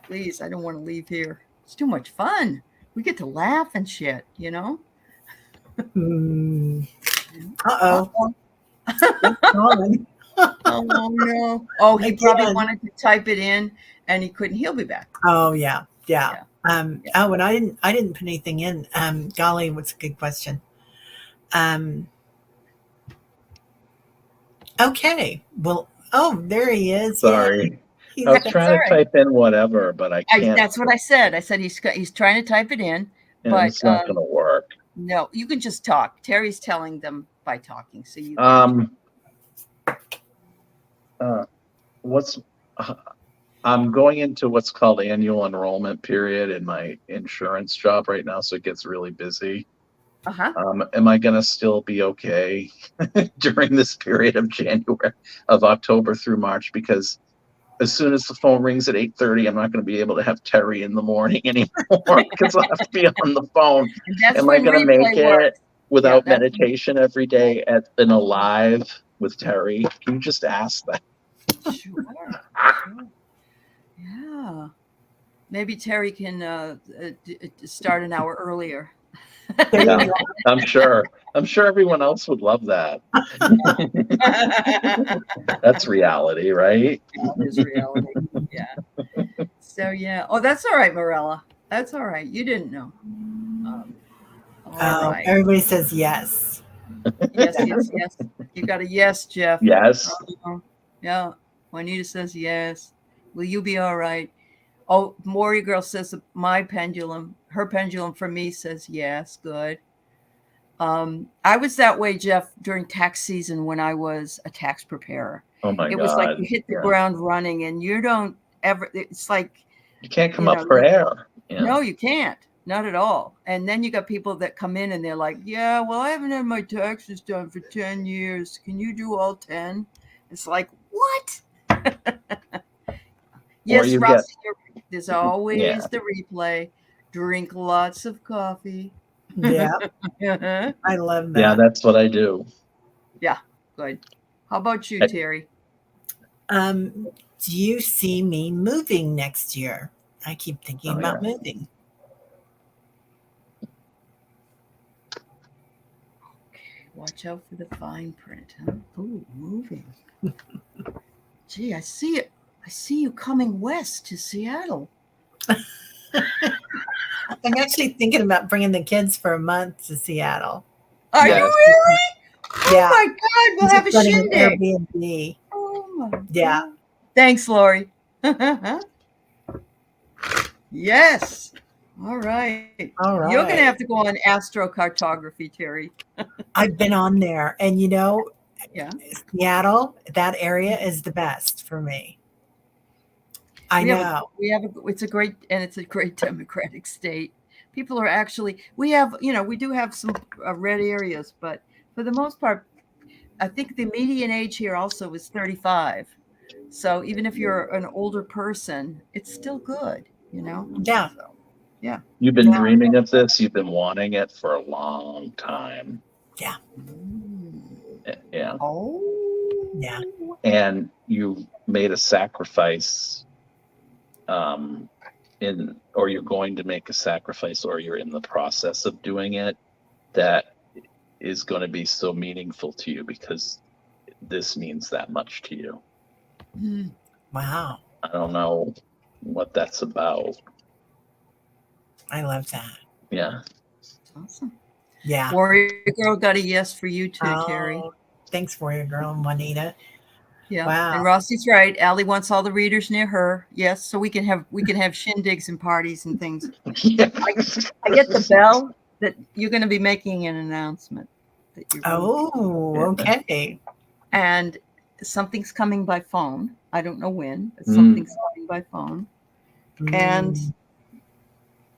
Please, I don't want to leave here. It's too much fun. We get to laugh and shit, you know? Uh-oh. Uh-oh. Oh no. Oh, he probably Again. wanted to type it in and he couldn't. He'll be back. Oh, yeah. Yeah. Oh, and I didn't put anything in. Golly, what's a good question? Okay. Well, oh, there he is. Sorry. Yay. I was That's trying all to right. type in whatever, but I can't. That's what I said. I said he's trying to type it in, And but it's not going to work. no, you can just talk. Terry's telling them by talking, so you can. I'm going into what's called annual enrollment period in my insurance job right now, so it gets really busy. Am I going to still be okay during this period of October through March? Because as soon as the phone rings at 8:30, I'm not going to be able to have Terry in the morning anymore because I'll have to be on the phone. Am I going to make it without meditation every day in a live with Terry? Can you just ask that? Sure. Yeah. Maybe Terry can start an hour earlier. Yeah, I'm sure everyone else would love that. That's reality, right? That is reality. Yeah. So yeah. Oh, that's all right, Morella. That's all right. You didn't know. All right. Everybody says yes. Yes. You got a yes, Jeff. Yes. Yeah. Juanita says yes. Will you be all right? Oh, Maury girl says her pendulum for me says yes. Good. I was that way, Jeff, during tax season when I was a tax preparer. Oh my God. It was like you hit the ground running and you don't ever, it's like. You can't come up for air. Yeah. No, you can't. Not at all. And then you got people that come in and they're like, yeah, well, I haven't had my taxes done for 10 years. Can you do all 10? It's like, what? Yes, Rossy, there's always the replay. Drink lots of coffee. Yeah. I love that. Yeah, that's what I do. Yeah, good. How about you, Terry? Do you see me moving next year? I keep thinking about moving. Okay, watch out for the fine print, huh? Ooh, moving. Gee, I see it. I see you coming west to Seattle. I'm actually thinking about bringing the kids for a month to Seattle. Are you really? Yeah. Oh my God, we'll have a shindig. Airbnb. Oh my God. Yeah. Thanks, Lori. Yes. All right. You're going to have to go on astrocartography, Terry. I've been on there, and yeah, Seattle, that area is the best for me. It's a great democratic state. People are actually, we do have some red areas, but for the most part, I think the median age here also is 35. So even if you're an older person, it's still good, Yeah. So, yeah. You've been dreaming of this. You've been wanting it for a long time. Yeah. Yeah. Oh. Yeah. And you made a sacrifice, or you're going to make a sacrifice, or you're in the process of doing it, that is going to be so meaningful to you because this means that much to you. Wow. I don't know what that's about. I love that. Yeah. Awesome. Yeah. Warrior Girl got a yes for you too, Terry. Thanks, Warrior Girl and Juanita. Yeah. Wow. And Rossy's right. Allie wants all the readers near her. Yes. So we can have shindigs and parties and things. Yeah. I get the bell that you're going to be making an announcement. Okay. And something's coming by phone. I don't know when, but something's coming by phone. And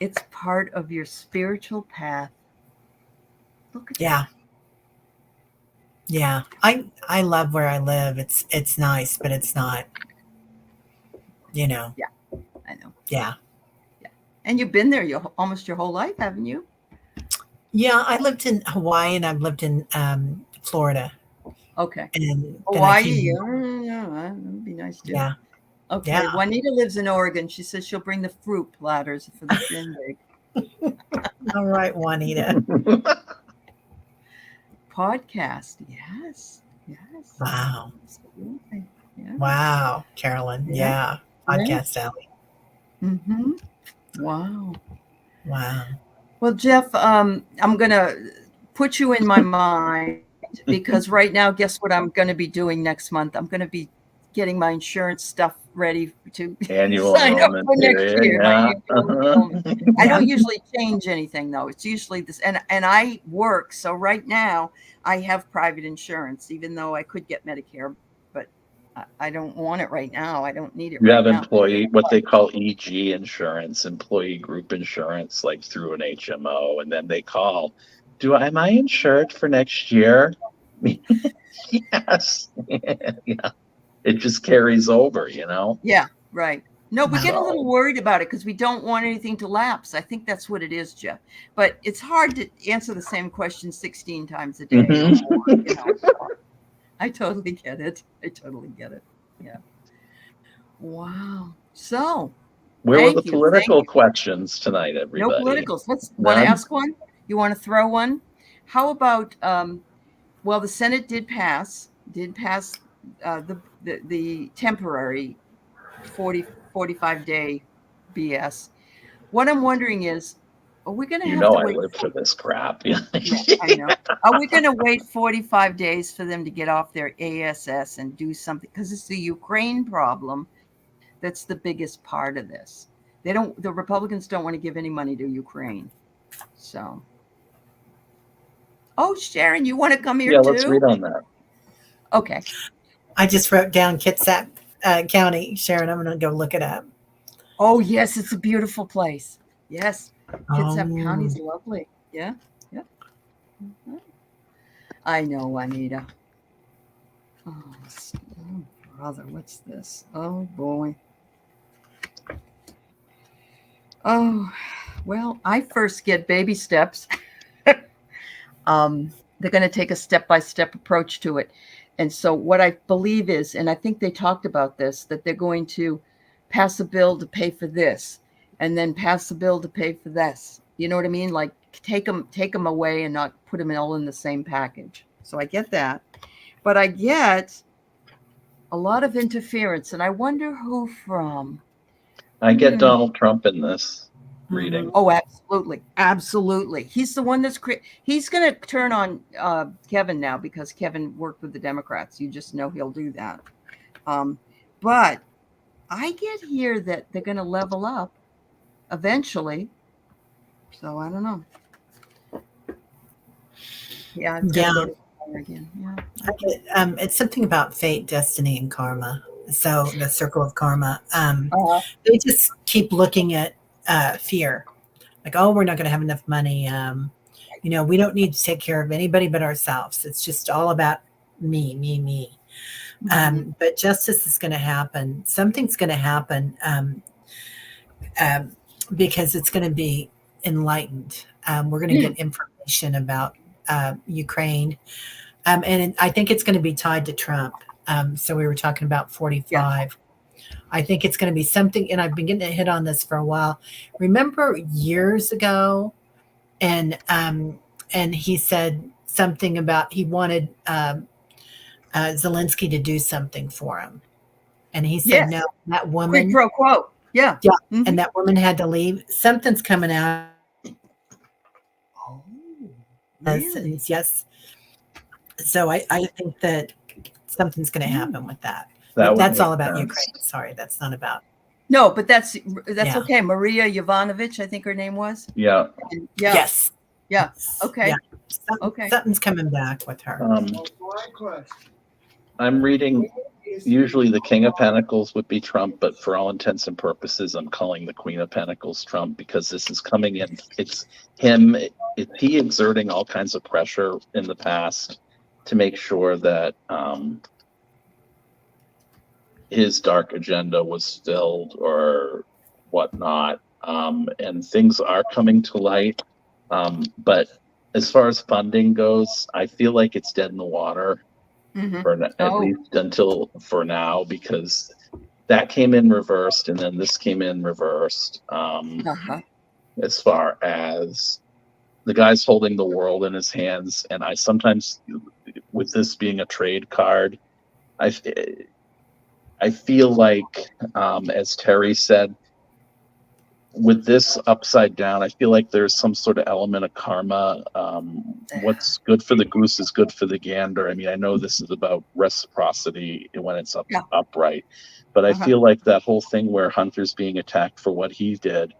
it's part of your spiritual path. Look at that. Yeah. I love where I live. It's nice, but it's not, Yeah, I know. Yeah. And you've been there almost your whole life, haven't you? Yeah, I lived in Hawaii and I've lived in Florida. Okay. And then Hawaii. Yeah, that would be nice too. Yeah. Okay. Yeah. Juanita lives in Oregon. She says she'll bring the fruit platters for the shindig. All right, Juanita. Podcast. Yes. Yes. Wow. Absolutely. Yeah. Wow, Carolyn. Yeah. Yeah. Podcast alley. Mm-hmm. Wow. Wow. Well, Jeff, I'm going to put you in my mind because right now, guess what I'm going to be doing next month? I'm going to be getting my insurance stuff ready to Annual sign up enrollment for next period. year. Yeah. My annual enrollment. I Yeah. don't usually change anything though. It's usually this, and I work. So right now I have private insurance, even though I could get Medicare, but I don't want it right now. I don't need it You right have now. employee, what they call EG insurance, employee group insurance, like through an HMO, and then they call, am I insured for next year? Yes. Yeah. It just carries over, Yeah, right. No, we get a little So, worried about it because we don't want anything to lapse. I think that's what it is, Jeff. But it's hard to answer the same question 16 times a day. mhm. Or more, so I totally get it. I totally get it. Yeah. Wow. So Where were the thank you. Thank political you. questions tonight, No everybody? politicals. Want to None? ask one? You want to throw one? How about well, the Senate did pass the temporary 45-day BS. What I'm wondering is, are we going to have to I wait? live for this crap. Yeah, I know. Are we going to wait 45 days for them to get off their ASS and do something? Because it's the Ukraine problem that's the biggest part of this. The Republicans don't want to give any money to Ukraine. So, oh, Sharon, you want to come here Yeah, too? let's read on that. Okay. I just wrote down Kitsap County, Sharon. I'm going to go look it up. Oh, yes, it's a beautiful place. Yes. Kitsap Oh. County's lovely. Yeah. Yeah. Mhm. I know, Anita. Oh, brother, what's this? Oh, boy. Oh, well, I first get baby steps. They're going to take a step-by-step approach to it. And so what I believe is, and I think they talked about this, that they're going to pass a bill to pay for this and then pass a bill to pay for this. You know what I mean? Like take them away and not put them all in the same package. So I get that. But I get a lot of interference, and I wonder who from. I get Donald Trump in this reading. Oh, absolutely. Absolutely. He's the one that's he's going to turn on Kevin now because Kevin worked with the Democrats. You just know he'll do that. But I get here that they're going to level up eventually. So I don't know. Yeah. Yeah. Again. Yeah. It's something about fate, destiny, and karma. So the circle of karma. They just keep looking at fear, like, oh, we're not going to have enough money. We don't need to take care of anybody but ourselves. It's just all about me. Mm-hmm. But justice is going to happen. Something's going to happen because it's going to be enlightened. We're going to get information about Ukraine. And I think it's going to be tied to Trump. So we were talking about 45. Yeah. I think it's going to be something, and I've been getting a hit on this for a while. Remember years ago, and he said something about he wanted Zelensky to do something for him, and he said no. That woman, quid pro quo, yeah. Mm-hmm. And that woman had to leave. Something's coming out. Oh, really? Yes. So I think that something's going to happen with that. That's all about Ukraine. Sorry, that's not about. No, but that's okay. Maria Yovanovitch, I think her name was. Yeah. Yeah. Yes. Yeah. Okay. Yeah. Okay. Something's coming back with her. I'm reading. Usually the King of Pentacles would be Trump, but for all intents and purposes, I'm calling the Queen of Pentacles Trump because this is coming in. It's him. It's he exerting all kinds of pressure in the past to make sure that his dark agenda was filled or whatnot. And things are coming to light. But as far as funding goes, I feel like it's dead in the water. at least until for now, because that came in reversed and then this came in reversed. As far as the guy's holding the world in his hands, and I sometimes, with this being a trade card, I feel like, as Terry said, with this upside down, I feel like there's some sort of element of karma. What's good for the goose is good for the gander. I mean, I know this is about reciprocity when it's upright, but I feel like that whole thing where Hunter's being attacked for what he did,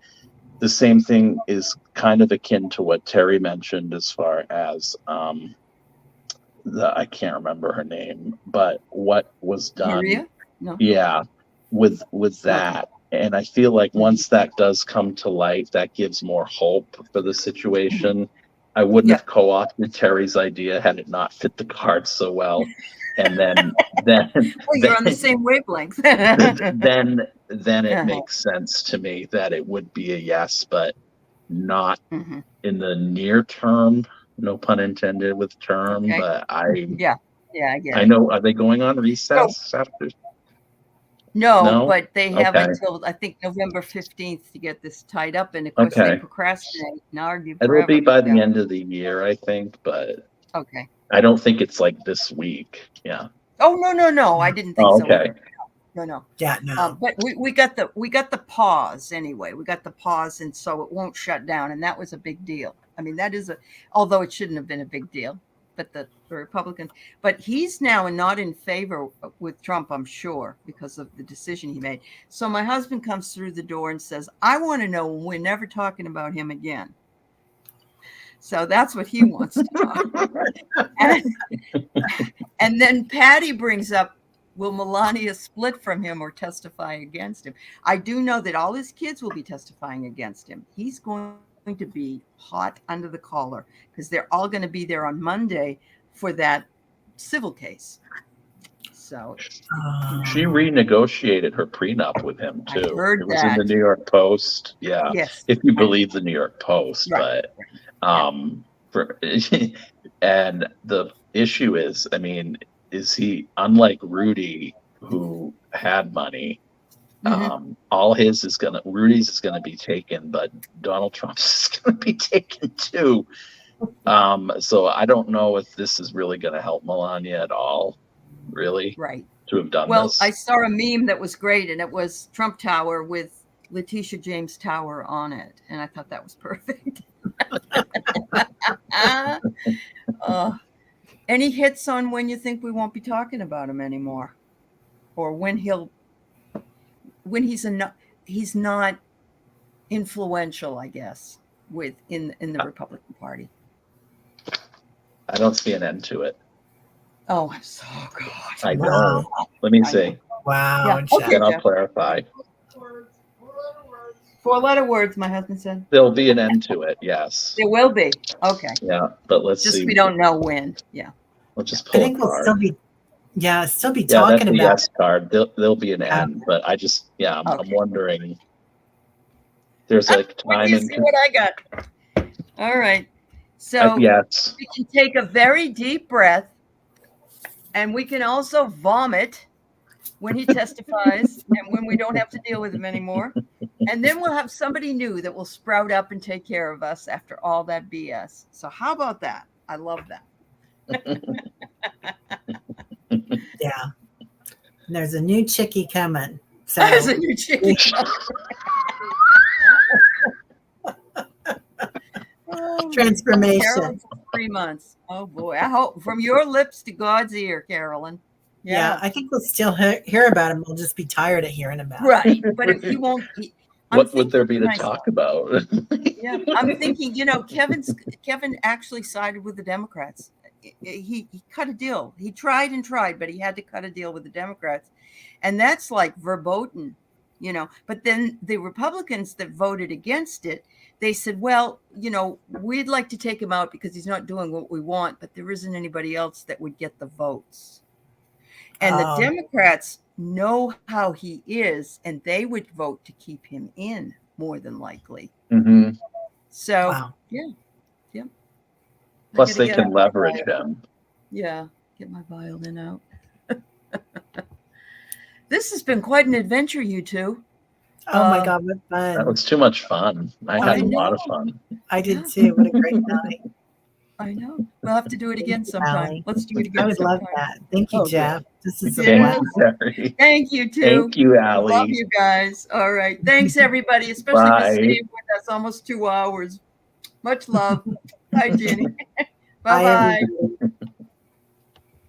the same thing is kind of akin to what Terry mentioned as far as I can't remember her name, but what was done. Maria? No. Yeah, with that. And I feel like once that does come to light, that gives more hope for the situation. I wouldn't have co-opted Terry's idea had it not fit the cards so well. And then you're on the same wavelength. then it makes sense to me that it would be a yes, but not in the near term. No pun intended with term, but I get I know. Are they going on recess after? No, but they have until I think November 15th to get this tied up, and of course they procrastinate and argue forever. It'll be by the end of the year, I think, but I don't think it's like this week. Yeah. Oh no! I didn't think so. Okay. No. Yeah, no. But we got the pause anyway. We got the pause, and so it won't shut down, and that was a big deal. I mean, that is although it shouldn't have been a big deal. But the Republicans, but he's now not in favor with Trump, I'm sure, because of the decision he made. So my husband comes through the door and says, I want to know when we're never talking about him again. So that's what he wants to talk about. And then Patty brings up, will Melania split from him or testify against him? I do know that all his kids will be testifying against him. He's going to be hot under the collar because they're all going to be there on Monday for that civil case. So she renegotiated her prenup with him too. I heard it was in the New York Post. Yeah. Yes. If you believe the New York Post, but and the issue is, I mean, is he, unlike Rudy, who had money, all Rudy's is gonna be taken, but Donald Trump's is gonna be taken too. So I don't know if this is really gonna help Melania at all, really. Right. To have done well, this. I saw a meme that was great, and it was Trump Tower with Letitia James Tower on it, and I thought that was perfect. Any hits on when you think we won't be talking about him anymore, or when he's not influential, I guess, in the Republican Party? I don't see an end to it. Oh, I'm so good. I know. Let me see. Wow. Yeah. Okay, then I'll clarify. 4-letter words, my husband said. There'll be an end to it, yes. There will be. Okay. Yeah, but let's just see. We don't know when. Yeah. We'll just pull I think a card. we'll still be Yeah, talking that's the about yes card. There'll be an end, but I just, I'm wondering. There's like timing. See what I got. All right. So yes. We can take a very deep breath, and we can also vomit when he testifies and when we don't have to deal with him anymore. And then we'll have somebody new that will sprout up and take care of us after all that BS. So how about that? I love that. Yeah. And there's a new chickie coming. So There's a new chickie transformation. 3 months. Oh boy. I hope from your lips to God's ear, Carolyn. Yeah, I think we'll still hear about him. We'll just be tired of hearing about him. Right. But if he won't what would there be to talk about? Yeah, I'm thinking, Kevin actually sided with the Democrats. He cut a deal. He tried and tried, but he had to cut a deal with the Democrats. And that's like verboten, But then the Republicans that voted against it, they said, well, we'd like to take him out because he's not doing what we want, but there isn't anybody else that would get the votes. And the Democrats know how he is, and they would vote to keep him in more than likely. Mm-hmm. So, yeah. Plus, they can leverage him. Yeah. Get my violin out. This has been quite an adventure, you two. Oh my God, what That fun. was too much fun. I had a lot of fun. I did Yeah. too. What a great night. I know. We'll have to do it again Thank you, sometime. Allie. Let's do it I again would love sometime. that. Thank you, Oh, good. Jeff. This is a Thank Yes. you, blast. Terry. Thank you, too. Thank you, Love Allie. you guys. All right. Thanks, everybody, especially for Bye. staying with us almost 2 hours. Much love. Bye, Jenny. Bye, Bye-bye. everybody.